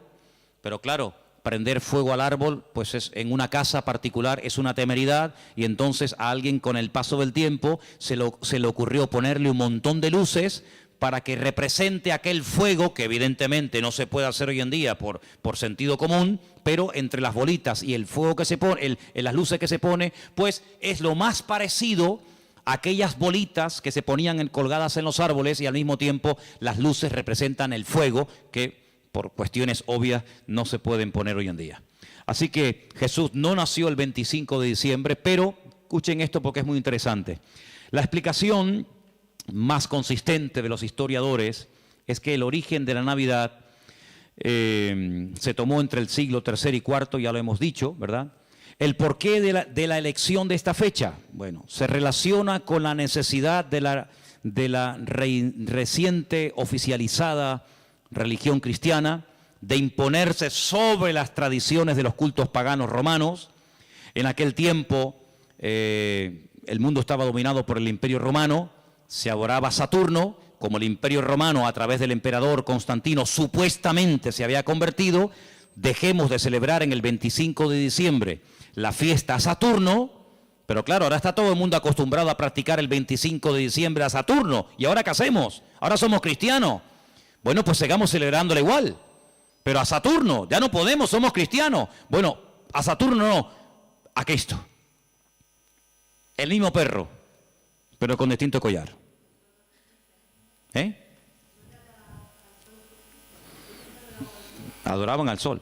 pero claro, prender fuego al árbol, pues es, en una casa particular es una temeridad, y entonces a alguien con el paso del tiempo se le ocurrió ponerle un montón de luces para que represente aquel fuego, que evidentemente no se puede hacer hoy en día por sentido común, pero entre las bolitas y el fuego que se pone, las luces que se pone, pues es lo más parecido aquellas bolitas que se ponían colgadas en los árboles, y al mismo tiempo las luces representan el fuego, que por cuestiones obvias no se pueden poner hoy en día. Así que Jesús no nació el 25 de diciembre, pero escuchen esto porque es muy interesante. La explicación más consistente de los historiadores es que el origen de la Navidad se tomó entre el siglo III y IV, ya lo hemos dicho, ¿verdad? El porqué de la elección de esta fecha, bueno, se relaciona con la necesidad de la reciente oficializada religión cristiana de imponerse sobre las tradiciones de los cultos paganos romanos. En aquel tiempo el mundo estaba dominado por el Imperio Romano, se adoraba a Saturno, como el Imperio Romano a través del emperador Constantino supuestamente se había convertido. Dejemos de celebrar en el 25 de diciembre la fiesta a Saturno, pero claro, ahora está todo el mundo acostumbrado a practicar el 25 de diciembre a Saturno. ¿Y ahora qué hacemos? Ahora somos cristianos. Bueno, pues sigamos celebrándole igual, pero a Saturno ya no podemos, somos cristianos. Bueno, a Saturno no, a Cristo. El mismo perro, pero con distinto collar. Adoraban al sol.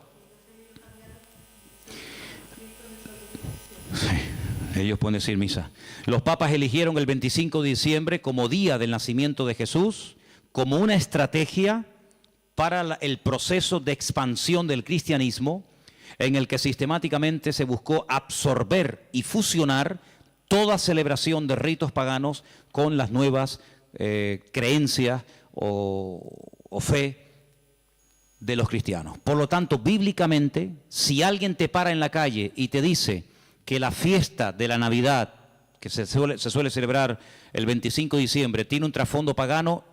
Sí, ellos pueden decir misa. Los papas eligieron el 25 de diciembre como día del nacimiento de Jesús, como una estrategia para el proceso de expansión del cristianismo, en el que sistemáticamente se buscó absorber y fusionar toda celebración de ritos paganos con las nuevas creencias o fe de los cristianos. Por lo tanto, bíblicamente, si alguien te para en la calle y te dice que la fiesta de la Navidad, que se suele celebrar el 25 de diciembre, tiene un trasfondo pagano,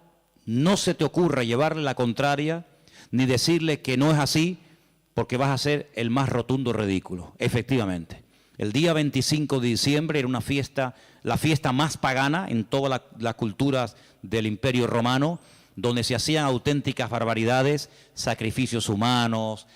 no se te ocurra llevarle la contraria ni decirle que no es así, porque vas a ser el más rotundo ridículo. Efectivamente, el día 25 de diciembre era una fiesta, la fiesta más pagana en todas las culturas del Imperio Romano, donde se hacían auténticas barbaridades, sacrificios humanos,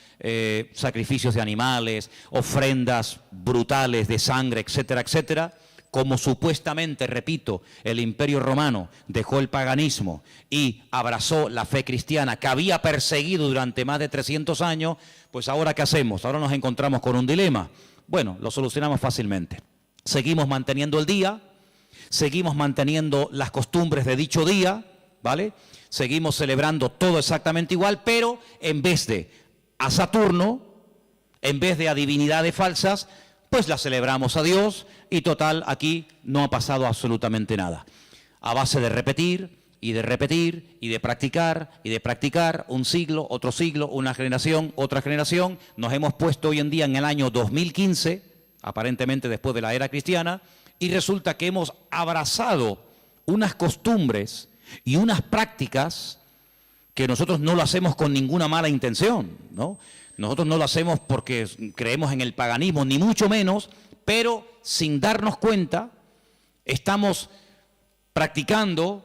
sacrificios de animales, ofrendas brutales de sangre, etcétera, etcétera. Como supuestamente, repito, el Imperio Romano dejó el paganismo y abrazó la fe cristiana que había perseguido durante más de 300 años, pues ahora ¿qué hacemos? Ahora nos encontramos con un dilema. Bueno, lo solucionamos fácilmente. Seguimos manteniendo el día, seguimos manteniendo las costumbres de dicho día, ¿vale? Seguimos celebrando todo exactamente igual, pero en vez de a Saturno, en vez de a divinidades falsas, pues la celebramos a Dios y total, aquí no ha pasado absolutamente nada. A base de repetir y de repetir y de practicar, un siglo, otro siglo, una generación, otra generación, nos hemos puesto hoy en día en el año 2015, aparentemente después de la era cristiana, y resulta que hemos abrazado unas costumbres y unas prácticas que nosotros no lo hacemos con ninguna mala intención, ¿no? Nosotros no lo hacemos porque creemos en el paganismo, ni mucho menos, pero sin darnos cuenta estamos practicando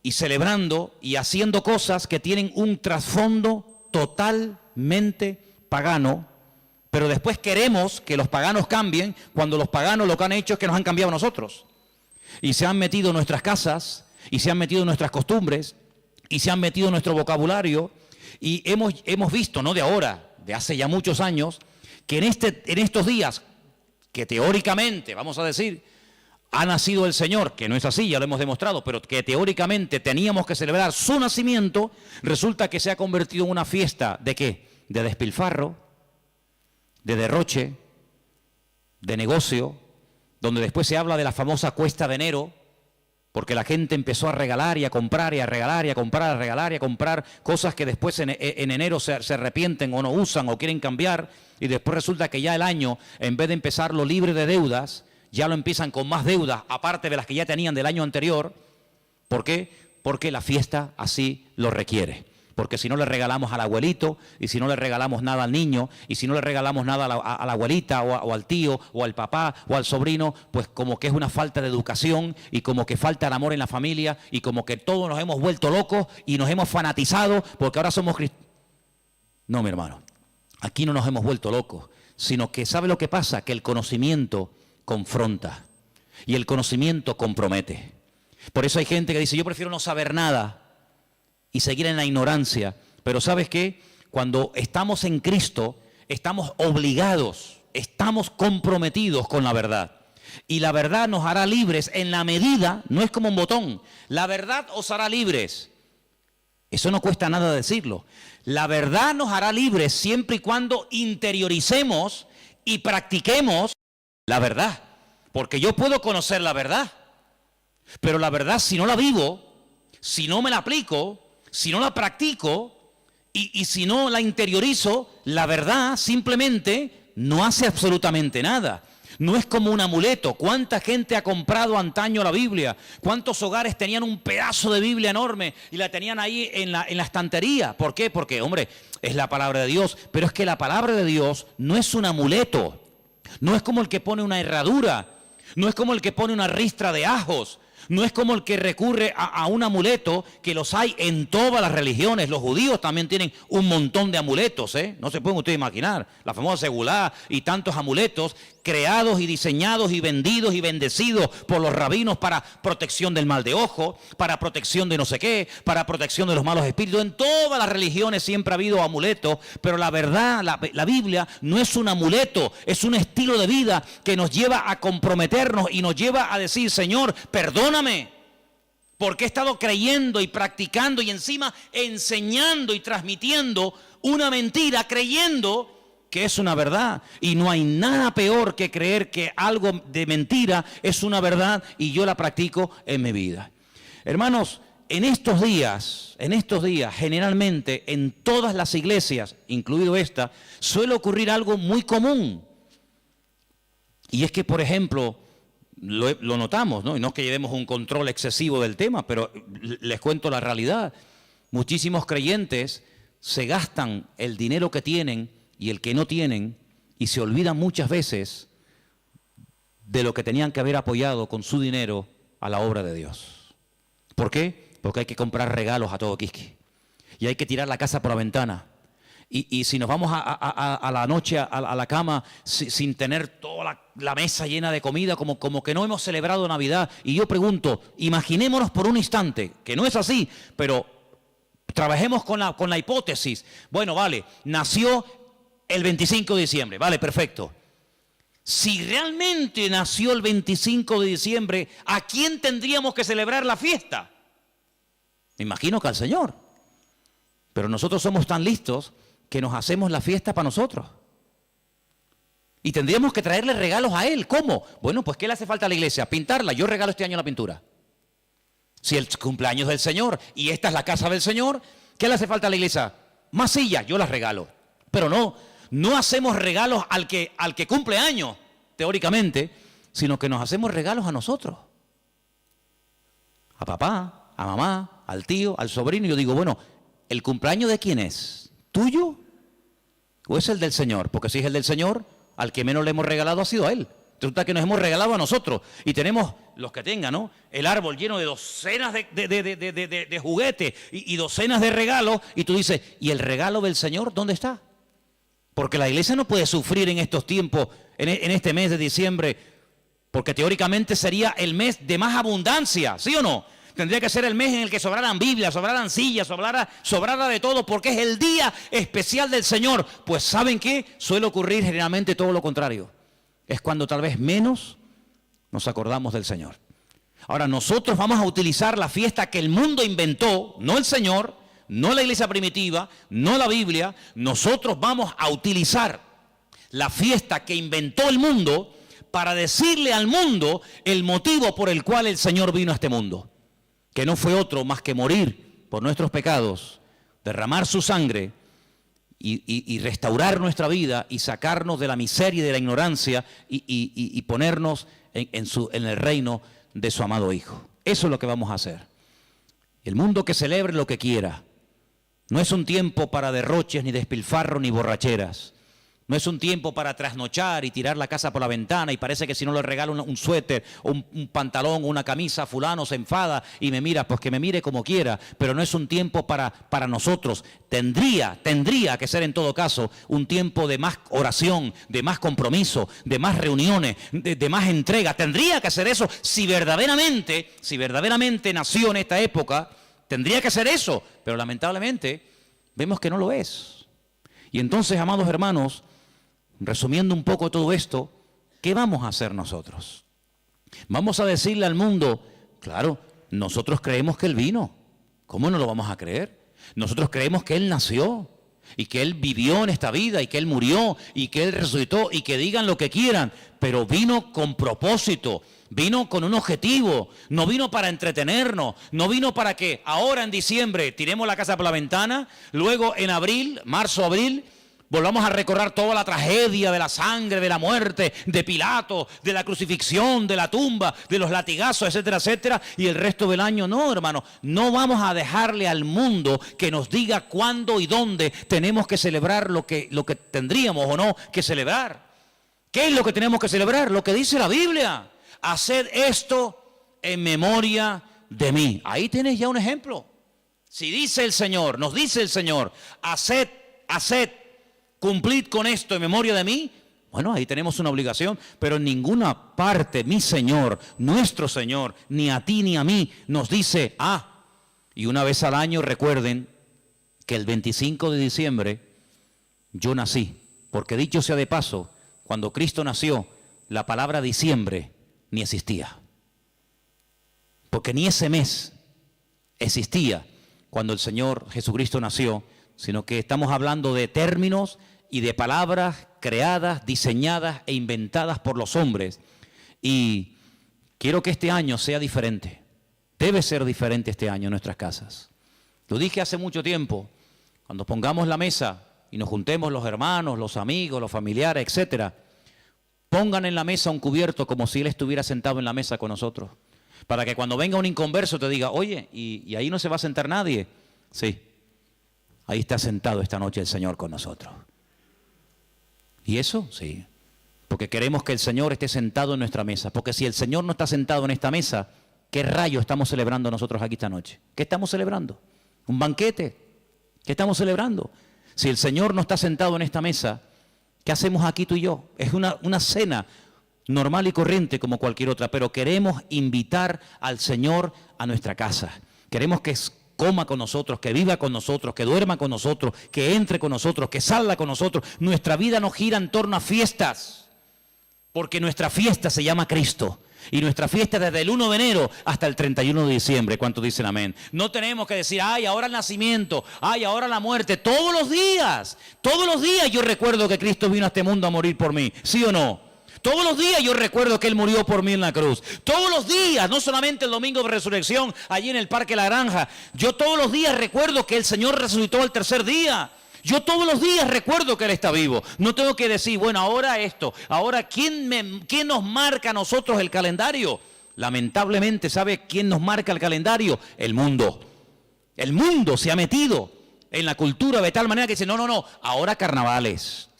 y celebrando y haciendo cosas que tienen un trasfondo totalmente pagano, pero después queremos que los paganos cambien cuando los paganos lo que han hecho es que nos han cambiado a nosotros. Y se han metido en nuestras casas, y se han metido en nuestras costumbres, y se han metido en nuestro vocabulario, y hemos visto, no de ahora, de hace ya muchos años, que en estos días, que teóricamente, vamos a decir, ha nacido el Señor, que no es así, ya lo hemos demostrado, pero que teóricamente teníamos que celebrar su nacimiento, resulta que se ha convertido en una fiesta, ¿de qué? De despilfarro, de derroche, de negocio, donde después se habla de la famosa cuesta de enero, porque la gente empezó a regalar y a comprar y a regalar y a comprar, a regalar y a comprar cosas que después en enero se arrepienten o no usan o quieren cambiar, y después resulta que ya el año, en vez de empezarlo libre de deudas, ya lo empiezan con más deudas, aparte de las que ya tenían del año anterior. ¿Por qué? Porque la fiesta así lo requiere. Porque si no le regalamos al abuelito, y si no le regalamos nada al niño, y si no le regalamos nada a la abuelita, o al tío, o al papá, o al sobrino, pues como que es una falta de educación, y como que falta el amor en la familia, y como que todos nos hemos vuelto locos, y nos hemos fanatizado, porque ahora somos cristianos. No, mi hermano, aquí no nos hemos vuelto locos, sino que ¿sabe lo que pasa? Que el conocimiento confronta. Y el conocimiento compromete. Por eso hay gente que dice, yo prefiero no saber nada y seguir en la ignorancia. Pero ¿sabes qué? Cuando estamos en Cristo, estamos obligados, estamos comprometidos con la verdad. Y la verdad nos hará libres en la medida, no es como un botón, la verdad os hará libres. Eso no cuesta nada decirlo. La verdad nos hará libres siempre y cuando interioricemos y practiquemos la verdad. Porque yo puedo conocer la verdad, pero la verdad si no la vivo, si no me la aplico, si no la practico y si no la interiorizo, la verdad simplemente no hace absolutamente nada. No es como un amuleto. ¿Cuánta gente ha comprado antaño la Biblia? ¿Cuántos hogares tenían un pedazo de Biblia enorme y la tenían ahí en la estantería? ¿Por qué? Porque, hombre, es la palabra de Dios. Pero es que la palabra de Dios no es un amuleto. No es como el que pone una herradura. No es como el que pone una ristra de ajos. No es como el que recurre a un amuleto, que los hay en todas las religiones. Los judíos también tienen un montón de amuletos, ¿eh? No se pueden ustedes imaginar. La famosa segulá y tantos amuletos creados y diseñados y vendidos y bendecidos por los rabinos para protección del mal de ojo, para protección de no sé qué, para protección de los malos espíritus. En todas las religiones siempre ha habido amuletos, pero la verdad, la Biblia no es un amuleto, es un estilo de vida que nos lleva a comprometernos y nos lleva a decir, Señor, perdóname, porque he estado creyendo y practicando y encima enseñando y transmitiendo una mentira, creyendo que es una verdad. Y no hay nada peor que creer que algo de mentira es una verdad y yo la practico en mi vida. Hermanos, en estos días, generalmente en todas las iglesias, incluido esta, suele ocurrir algo muy común. Y es que, por ejemplo, lo notamos, ¿no? Y no es que llevemos un control excesivo del tema, pero les cuento la realidad. Muchísimos creyentes se gastan el dinero que tienen y el que no tienen, y se olvidan muchas veces de lo que tenían que haber apoyado con su dinero a la obra de Dios. ¿Por qué? Porque hay que comprar regalos a todo quisque, y hay que tirar la casa por la ventana. Y si nos vamos a la noche a la cama sin tener toda la mesa llena de comida, como que no hemos celebrado Navidad. Y yo pregunto, imaginémonos por un instante, que no es así, pero trabajemos con la hipótesis. Bueno, vale, nació el 25 de diciembre, vale, perfecto. Si realmente nació el 25 de diciembre, ¿a quién tendríamos que celebrar la fiesta? Me imagino que al Señor. Pero nosotros somos tan listos que nos hacemos la fiesta para nosotros. Y tendríamos que traerle regalos a Él. ¿Cómo? Bueno, pues ¿qué le hace falta a la iglesia? Pintarla. Yo regalo este año la pintura. Si el cumpleaños del Señor y esta es la casa del Señor, ¿qué le hace falta a la iglesia? Más sillas, yo las regalo. Pero no hacemos regalos al que cumple años, teóricamente, sino que nos hacemos regalos a nosotros. A papá, a mamá, al tío, al sobrino. Y yo digo, bueno, ¿el cumpleaños de quién es? ¿Tuyo? ¿O es el del Señor? Porque si es el del Señor, al que menos le hemos regalado ha sido a Él. Resulta que nos hemos regalado a nosotros. Y tenemos, los que tengan, ¿no?, el árbol lleno de docenas de juguetes y docenas de regalos. Y tú dices, ¿y el regalo del Señor dónde está? Porque la iglesia no puede sufrir en estos tiempos, en este mes de diciembre, porque teóricamente sería el mes de más abundancia, ¿sí o no? Tendría que ser el mes en el que sobraran Biblias, sobraran sillas, sobrara de todo, porque es el día especial del Señor. Pues ¿saben qué? Suele ocurrir generalmente todo lo contrario. Es cuando tal vez menos nos acordamos del Señor. Ahora, nosotros vamos a utilizar la fiesta que el mundo inventó, no el Señor, no la iglesia primitiva, no la Biblia. Nosotros vamos a utilizar la fiesta que inventó el mundo para decirle al mundo el motivo por el cual el Señor vino a este mundo. Que no fue otro más que morir por nuestros pecados, derramar su sangre y restaurar nuestra vida y sacarnos de la miseria y de la ignorancia y ponernos en el reino de su amado Hijo. Eso es lo que vamos a hacer. El mundo que celebre lo que quiera. No es un tiempo para derroches, ni despilfarro, ni borracheras. No es un tiempo para trasnochar y tirar la casa por la ventana y parece que si no le regalo un suéter o un pantalón o una camisa, fulano se enfada y me mira, pues que me mire como quiera, pero no es un tiempo para nosotros. Tendría que ser en todo caso un tiempo de más oración, de más compromiso, de más reuniones, de más entrega. Tendría que ser eso si verdaderamente nació en esta época, tendría que ser eso, pero lamentablemente vemos que no lo es. Y entonces, amados hermanos, resumiendo un poco todo esto, ¿qué vamos a hacer nosotros? Vamos a decirle al mundo, claro, nosotros creemos que Él vino. ¿Cómo no lo vamos a creer? Nosotros creemos que Él nació y que Él vivió en esta vida y que Él murió y que Él resucitó y que digan lo que quieran, pero vino con propósito, vino con un objetivo, no vino para entretenernos, no vino para que ahora en diciembre tiremos la casa por la ventana, luego en abril, marzo, abril, volvamos a recordar toda la tragedia de la sangre, de la muerte, de Pilato, de la crucifixión, de la tumba, de los latigazos, etcétera, etcétera, y el resto del año. No, hermano, no vamos a dejarle al mundo que nos diga cuándo y dónde tenemos que celebrar lo que tendríamos o no que celebrar. ¿Qué es lo que tenemos que celebrar? Lo que dice la Biblia. Haced esto en memoria de mí. Ahí tienes ya un ejemplo. Si dice el Señor, nos dice el Señor, haced, cumplid con esto en memoria de mí. Bueno, ahí tenemos una obligación, pero en ninguna parte mi Señor, nuestro Señor, ni a ti ni a mí nos dice, y una vez al año recuerden que el 25 de diciembre yo nací, porque dicho sea de paso, cuando Cristo nació, la palabra diciembre ni existía, porque ni ese mes existía cuando el Señor Jesucristo nació, sino que estamos hablando de términos y de palabras creadas, diseñadas e inventadas por los hombres. Y quiero que este año sea diferente. Debe ser diferente este año en nuestras casas. Lo dije hace mucho tiempo, cuando pongamos la mesa y nos juntemos los hermanos, los amigos, los familiares, etcétera, pongan en la mesa un cubierto como si Él estuviera sentado en la mesa con nosotros. Para que cuando venga un inconverso te diga, oye, ¿y ahí no se va a sentar nadie? Sí. Ahí está sentado esta noche el Señor con nosotros. ¿Y eso? Sí. Porque queremos que el Señor esté sentado en nuestra mesa. Porque si el Señor no está sentado en esta mesa, ¿qué rayo estamos celebrando nosotros aquí esta noche? ¿Qué estamos celebrando? ¿Un banquete? ¿Qué estamos celebrando? Si el Señor no está sentado en esta mesa, ¿qué hacemos aquí tú y yo? Es una cena normal y corriente como cualquier otra, pero queremos invitar al Señor a nuestra casa. Queremos que coma con nosotros, que viva con nosotros, que duerma con nosotros, que entre con nosotros, que salga con nosotros. Nuestra vida no gira en torno a fiestas, porque nuestra fiesta se llama Cristo. Y nuestra fiesta desde el 1 de enero hasta el 31 de diciembre. ¿Cuántos dicen amén? No tenemos que decir, ahora el nacimiento, ahora la muerte. Todos los días yo recuerdo que Cristo vino a este mundo a morir por mí. ¿Sí o no? Todos los días yo recuerdo que Él murió por mí en la cruz. Todos los días, no solamente el domingo de resurrección, allí en el Parque La Granja. Yo todos los días recuerdo que el Señor resucitó al tercer día. Yo todos los días recuerdo que Él está vivo. No tengo que decir, bueno, ahora esto. Ahora, ¿quién nos marca a nosotros el calendario? Lamentablemente, ¿sabe quién nos marca el calendario? El mundo. El mundo se ha metido en la cultura de tal manera que dice, no, ahora carnavales,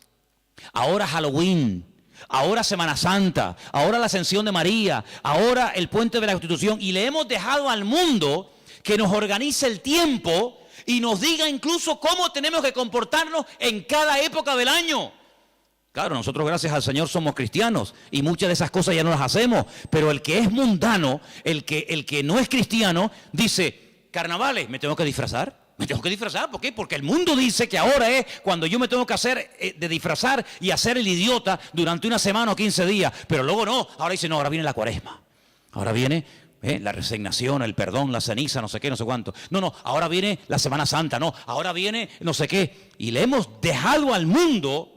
ahora Halloween, ahora Semana Santa, ahora la Ascensión de María, ahora el Puente de la Constitución, y le hemos dejado al mundo que nos organice el tiempo y nos diga incluso cómo tenemos que comportarnos en cada época del año. Claro, nosotros gracias al Señor somos cristianos y muchas de esas cosas ya no las hacemos, pero el que es mundano, el que no es cristiano, dice, carnavales, ¿me tengo que disfrazar? Me tengo que disfrazar, ¿por qué? Porque el mundo dice que ahora es cuando yo me tengo que hacer de disfrazar y hacer el idiota durante una semana o 15 días. Pero luego no, ahora dice, no, ahora viene la cuaresma. Ahora viene la resignación, el perdón, la ceniza, no sé qué, no sé cuánto. No, ahora viene la Semana Santa, no, ahora viene no sé qué. Y le hemos dejado al mundo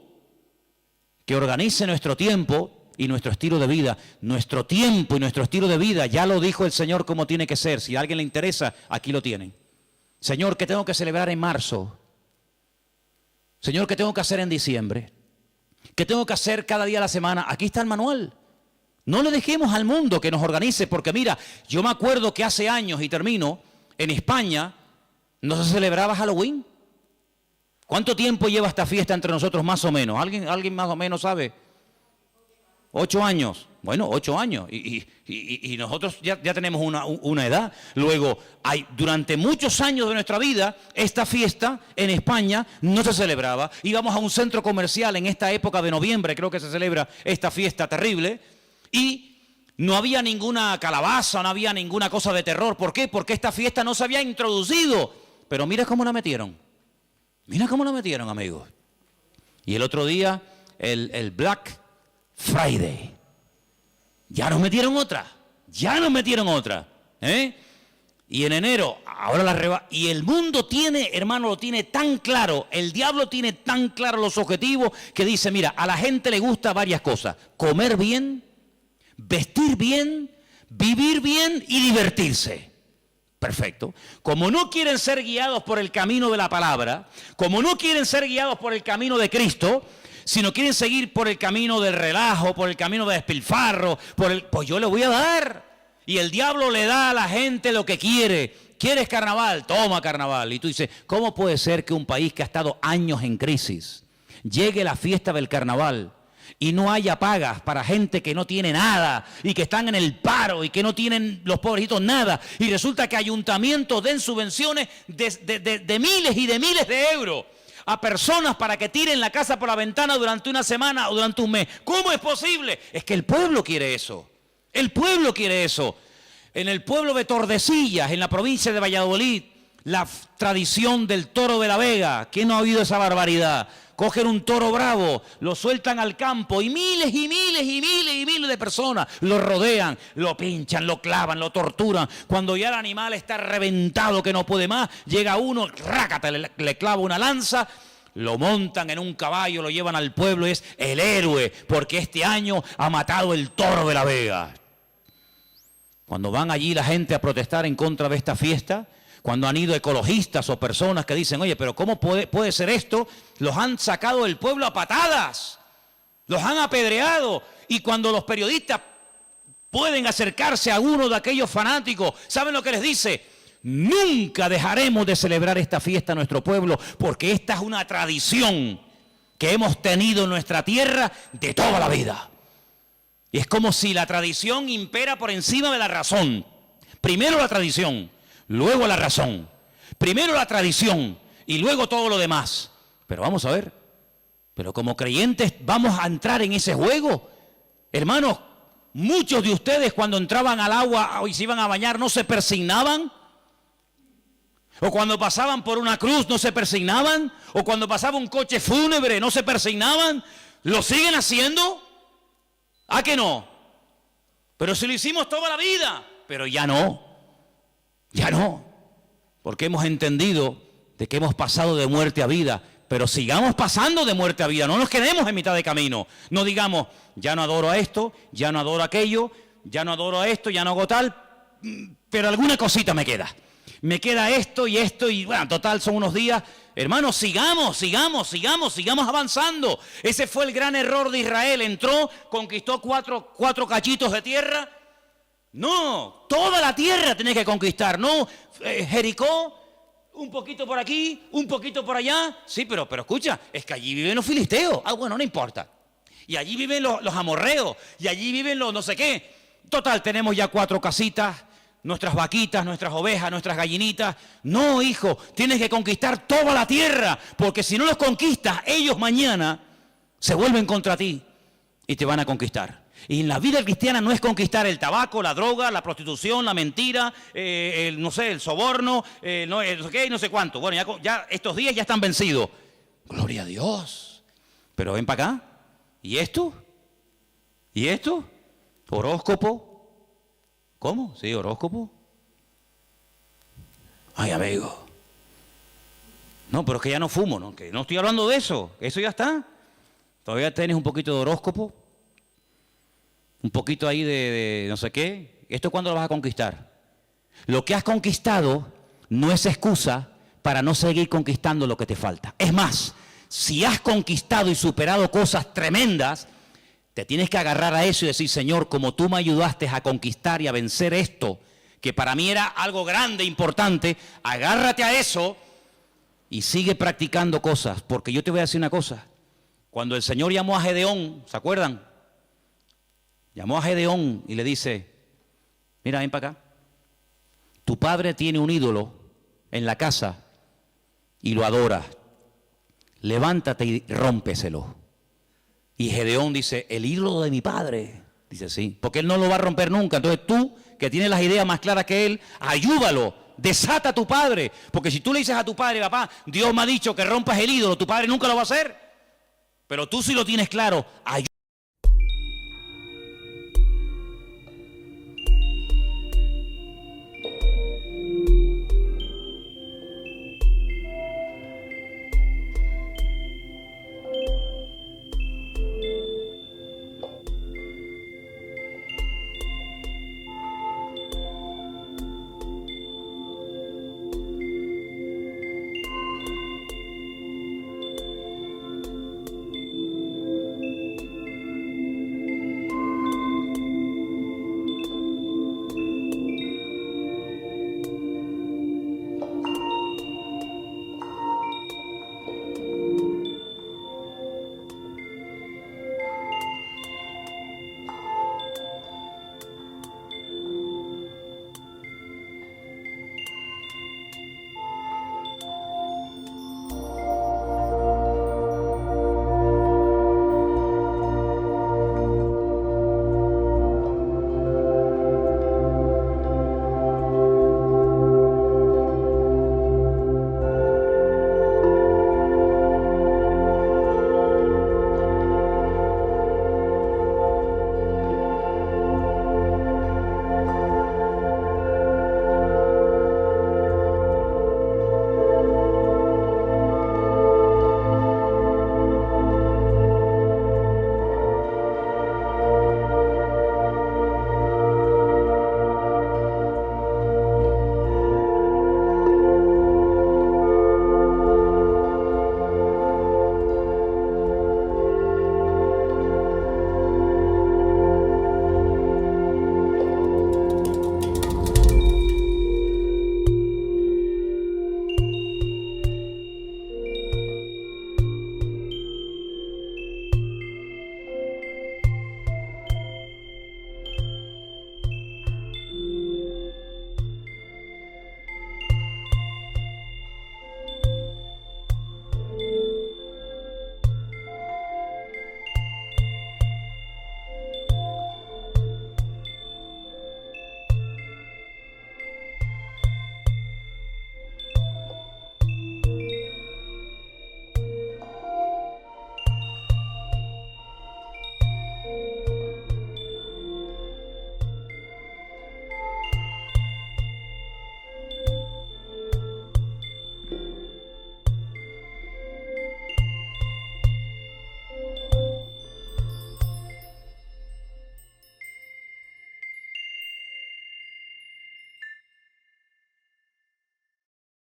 que organice nuestro tiempo y nuestro estilo de vida. Nuestro tiempo y nuestro estilo de vida, ya lo dijo el Señor cómo tiene que ser. Si a alguien le interesa, aquí lo tienen. Señor, ¿qué tengo que celebrar en marzo? Señor, ¿qué tengo que hacer en diciembre? ¿Qué tengo que hacer cada día de la semana? Aquí está el manual. No le dejemos al mundo que nos organice, porque mira, yo me acuerdo que hace años, y termino, en España no se celebraba Halloween. ¿Cuánto tiempo lleva esta fiesta entre nosotros más o menos? ¿Alguien más o menos sabe? 8 años. Bueno, 8 años. Y nosotros ya tenemos una edad. Luego, durante muchos años de nuestra vida, esta fiesta en España no se celebraba. Íbamos a un centro comercial en esta época de noviembre, creo que se celebra esta fiesta terrible, y no había ninguna calabaza, no había ninguna cosa de terror. ¿Por qué? Porque esta fiesta no se había introducido. Pero mira cómo la metieron. Mira cómo la metieron, amigos. Y el otro día, el Black Friday. Ya nos metieron otra. Y en enero, ahora y el mundo tiene, hermano, lo tiene tan claro, el diablo tiene tan claro los objetivos que dice, mira, a la gente le gusta varias cosas. Comer bien, vestir bien, vivir bien y divertirse. Perfecto. Como no quieren ser guiados por el camino de la palabra, como no quieren ser guiados por el camino de Cristo, sino quieren seguir por el camino del relajo, por el camino del despilfarro, pues yo le voy a dar. Y el diablo le da a la gente lo que quiere. ¿Quieres carnaval? Toma carnaval. Y tú dices, ¿cómo puede ser que un país que ha estado años en crisis llegue la fiesta del carnaval y no haya pagas para gente que no tiene nada y que están en el paro y que no tienen los pobrecitos nada? Y resulta que ayuntamientos den subvenciones de miles y de miles de euros a personas para que tiren la casa por la ventana durante una semana o durante un mes. ¿Cómo es posible? Es que el pueblo quiere eso. El pueblo quiere eso. En el pueblo de Tordesillas, en la provincia de Valladolid, la tradición del toro de la Vega. ¿Quién no ha oído esa barbaridad? Cogen un toro bravo, lo sueltan al campo y miles y miles y miles y miles de personas lo rodean, lo pinchan, lo clavan, lo torturan. Cuando ya el animal está reventado que no puede más, llega uno, rácata, le clava una lanza, lo montan en un caballo, lo llevan al pueblo y es el héroe porque este año ha matado el toro de la Vega. Cuando van allí la gente a protestar en contra de esta fiesta, cuando han ido ecologistas o personas que dicen, oye, pero ¿cómo puede ser esto? Los han sacado del pueblo a patadas, los han apedreado. Y cuando los periodistas pueden acercarse a uno de aquellos fanáticos, ¿saben lo que les dice? Nunca dejaremos de celebrar esta fiesta en nuestro pueblo, porque esta es una tradición que hemos tenido en nuestra tierra de toda la vida. Y es como si la tradición impera por encima de la razón. Primero la tradición, luego la razón. Primero la tradición y luego todo lo demás. Pero vamos a ver, pero como creyentes vamos a entrar en ese juego. Hermanos, muchos de ustedes cuando entraban al agua y se iban a bañar no se persignaban. O cuando pasaban por una cruz no se persignaban. O cuando pasaba un coche fúnebre no se persignaban. ¿Lo siguen haciendo? ¿A que no? Pero si lo hicimos toda la vida. Pero ya no. Ya no. Porque hemos entendido de que hemos pasado de muerte a vida. Pero sigamos pasando de muerte a vida. No nos quedemos en mitad de camino. No digamos, ya no adoro a esto, ya no adoro a aquello, ya no adoro a esto, ya no hago tal. Pero alguna cosita me queda. Me queda esto y bueno, total son unos días. Hermanos, sigamos avanzando. Ese fue el gran error de Israel. Entró, conquistó cuatro cachitos de tierra. No, toda la tierra tenés que conquistar. No, Jericó, un poquito por aquí, un poquito por allá. Sí, pero escucha, es que allí viven los filisteos. Ah, bueno, no importa. Y allí viven los amorreos. Y allí viven los no sé qué. Total, tenemos ya 4 casitas. Nuestras vaquitas, nuestras ovejas, nuestras gallinitas. No, hijo, tienes que conquistar toda la tierra, porque si no los conquistas, ellos mañana se vuelven contra ti y te van a conquistar. Y en la vida cristiana no es conquistar el tabaco, la droga, la prostitución, la mentira, el soborno, no sé cuánto. Bueno, ya estos días ya están vencidos. Gloria a Dios. Pero ven para acá. ¿Y esto? ¿Y esto? Horóscopo. ¿Cómo? ¿Sí, horóscopo? Ay, amigo. No, pero es que ya no fumo, ¿no? Que no estoy hablando de eso. Eso ya está. Todavía tienes un poquito de horóscopo. Un poquito ahí de no sé qué. ¿Esto cuándo lo vas a conquistar? Lo que has conquistado no es excusa para no seguir conquistando lo que te falta. Es más, si has conquistado y superado cosas tremendas, te tienes que agarrar a eso y decir, Señor, como tú me ayudaste a conquistar y a vencer esto, que para mí era algo grande, importante, agárrate a eso y sigue practicando cosas, porque yo te voy a decir una cosa. Cuando el Señor llamó a Gedeón, ¿se acuerdan? Llamó a Gedeón y le dice, mira, ven para acá. Tu padre tiene un ídolo en la casa y lo adora. Levántate y rómpeselo. Y Gedeón dice, ¿el ídolo de mi padre? Dice, sí, porque él no lo va a romper nunca. Entonces tú, que tienes las ideas más claras que él, ayúdalo, desata a tu padre. Porque si tú le dices a tu padre, papá, Dios me ha dicho que rompas el ídolo, tu padre nunca lo va a hacer. Pero tú sí lo tienes claro, ayúdalo.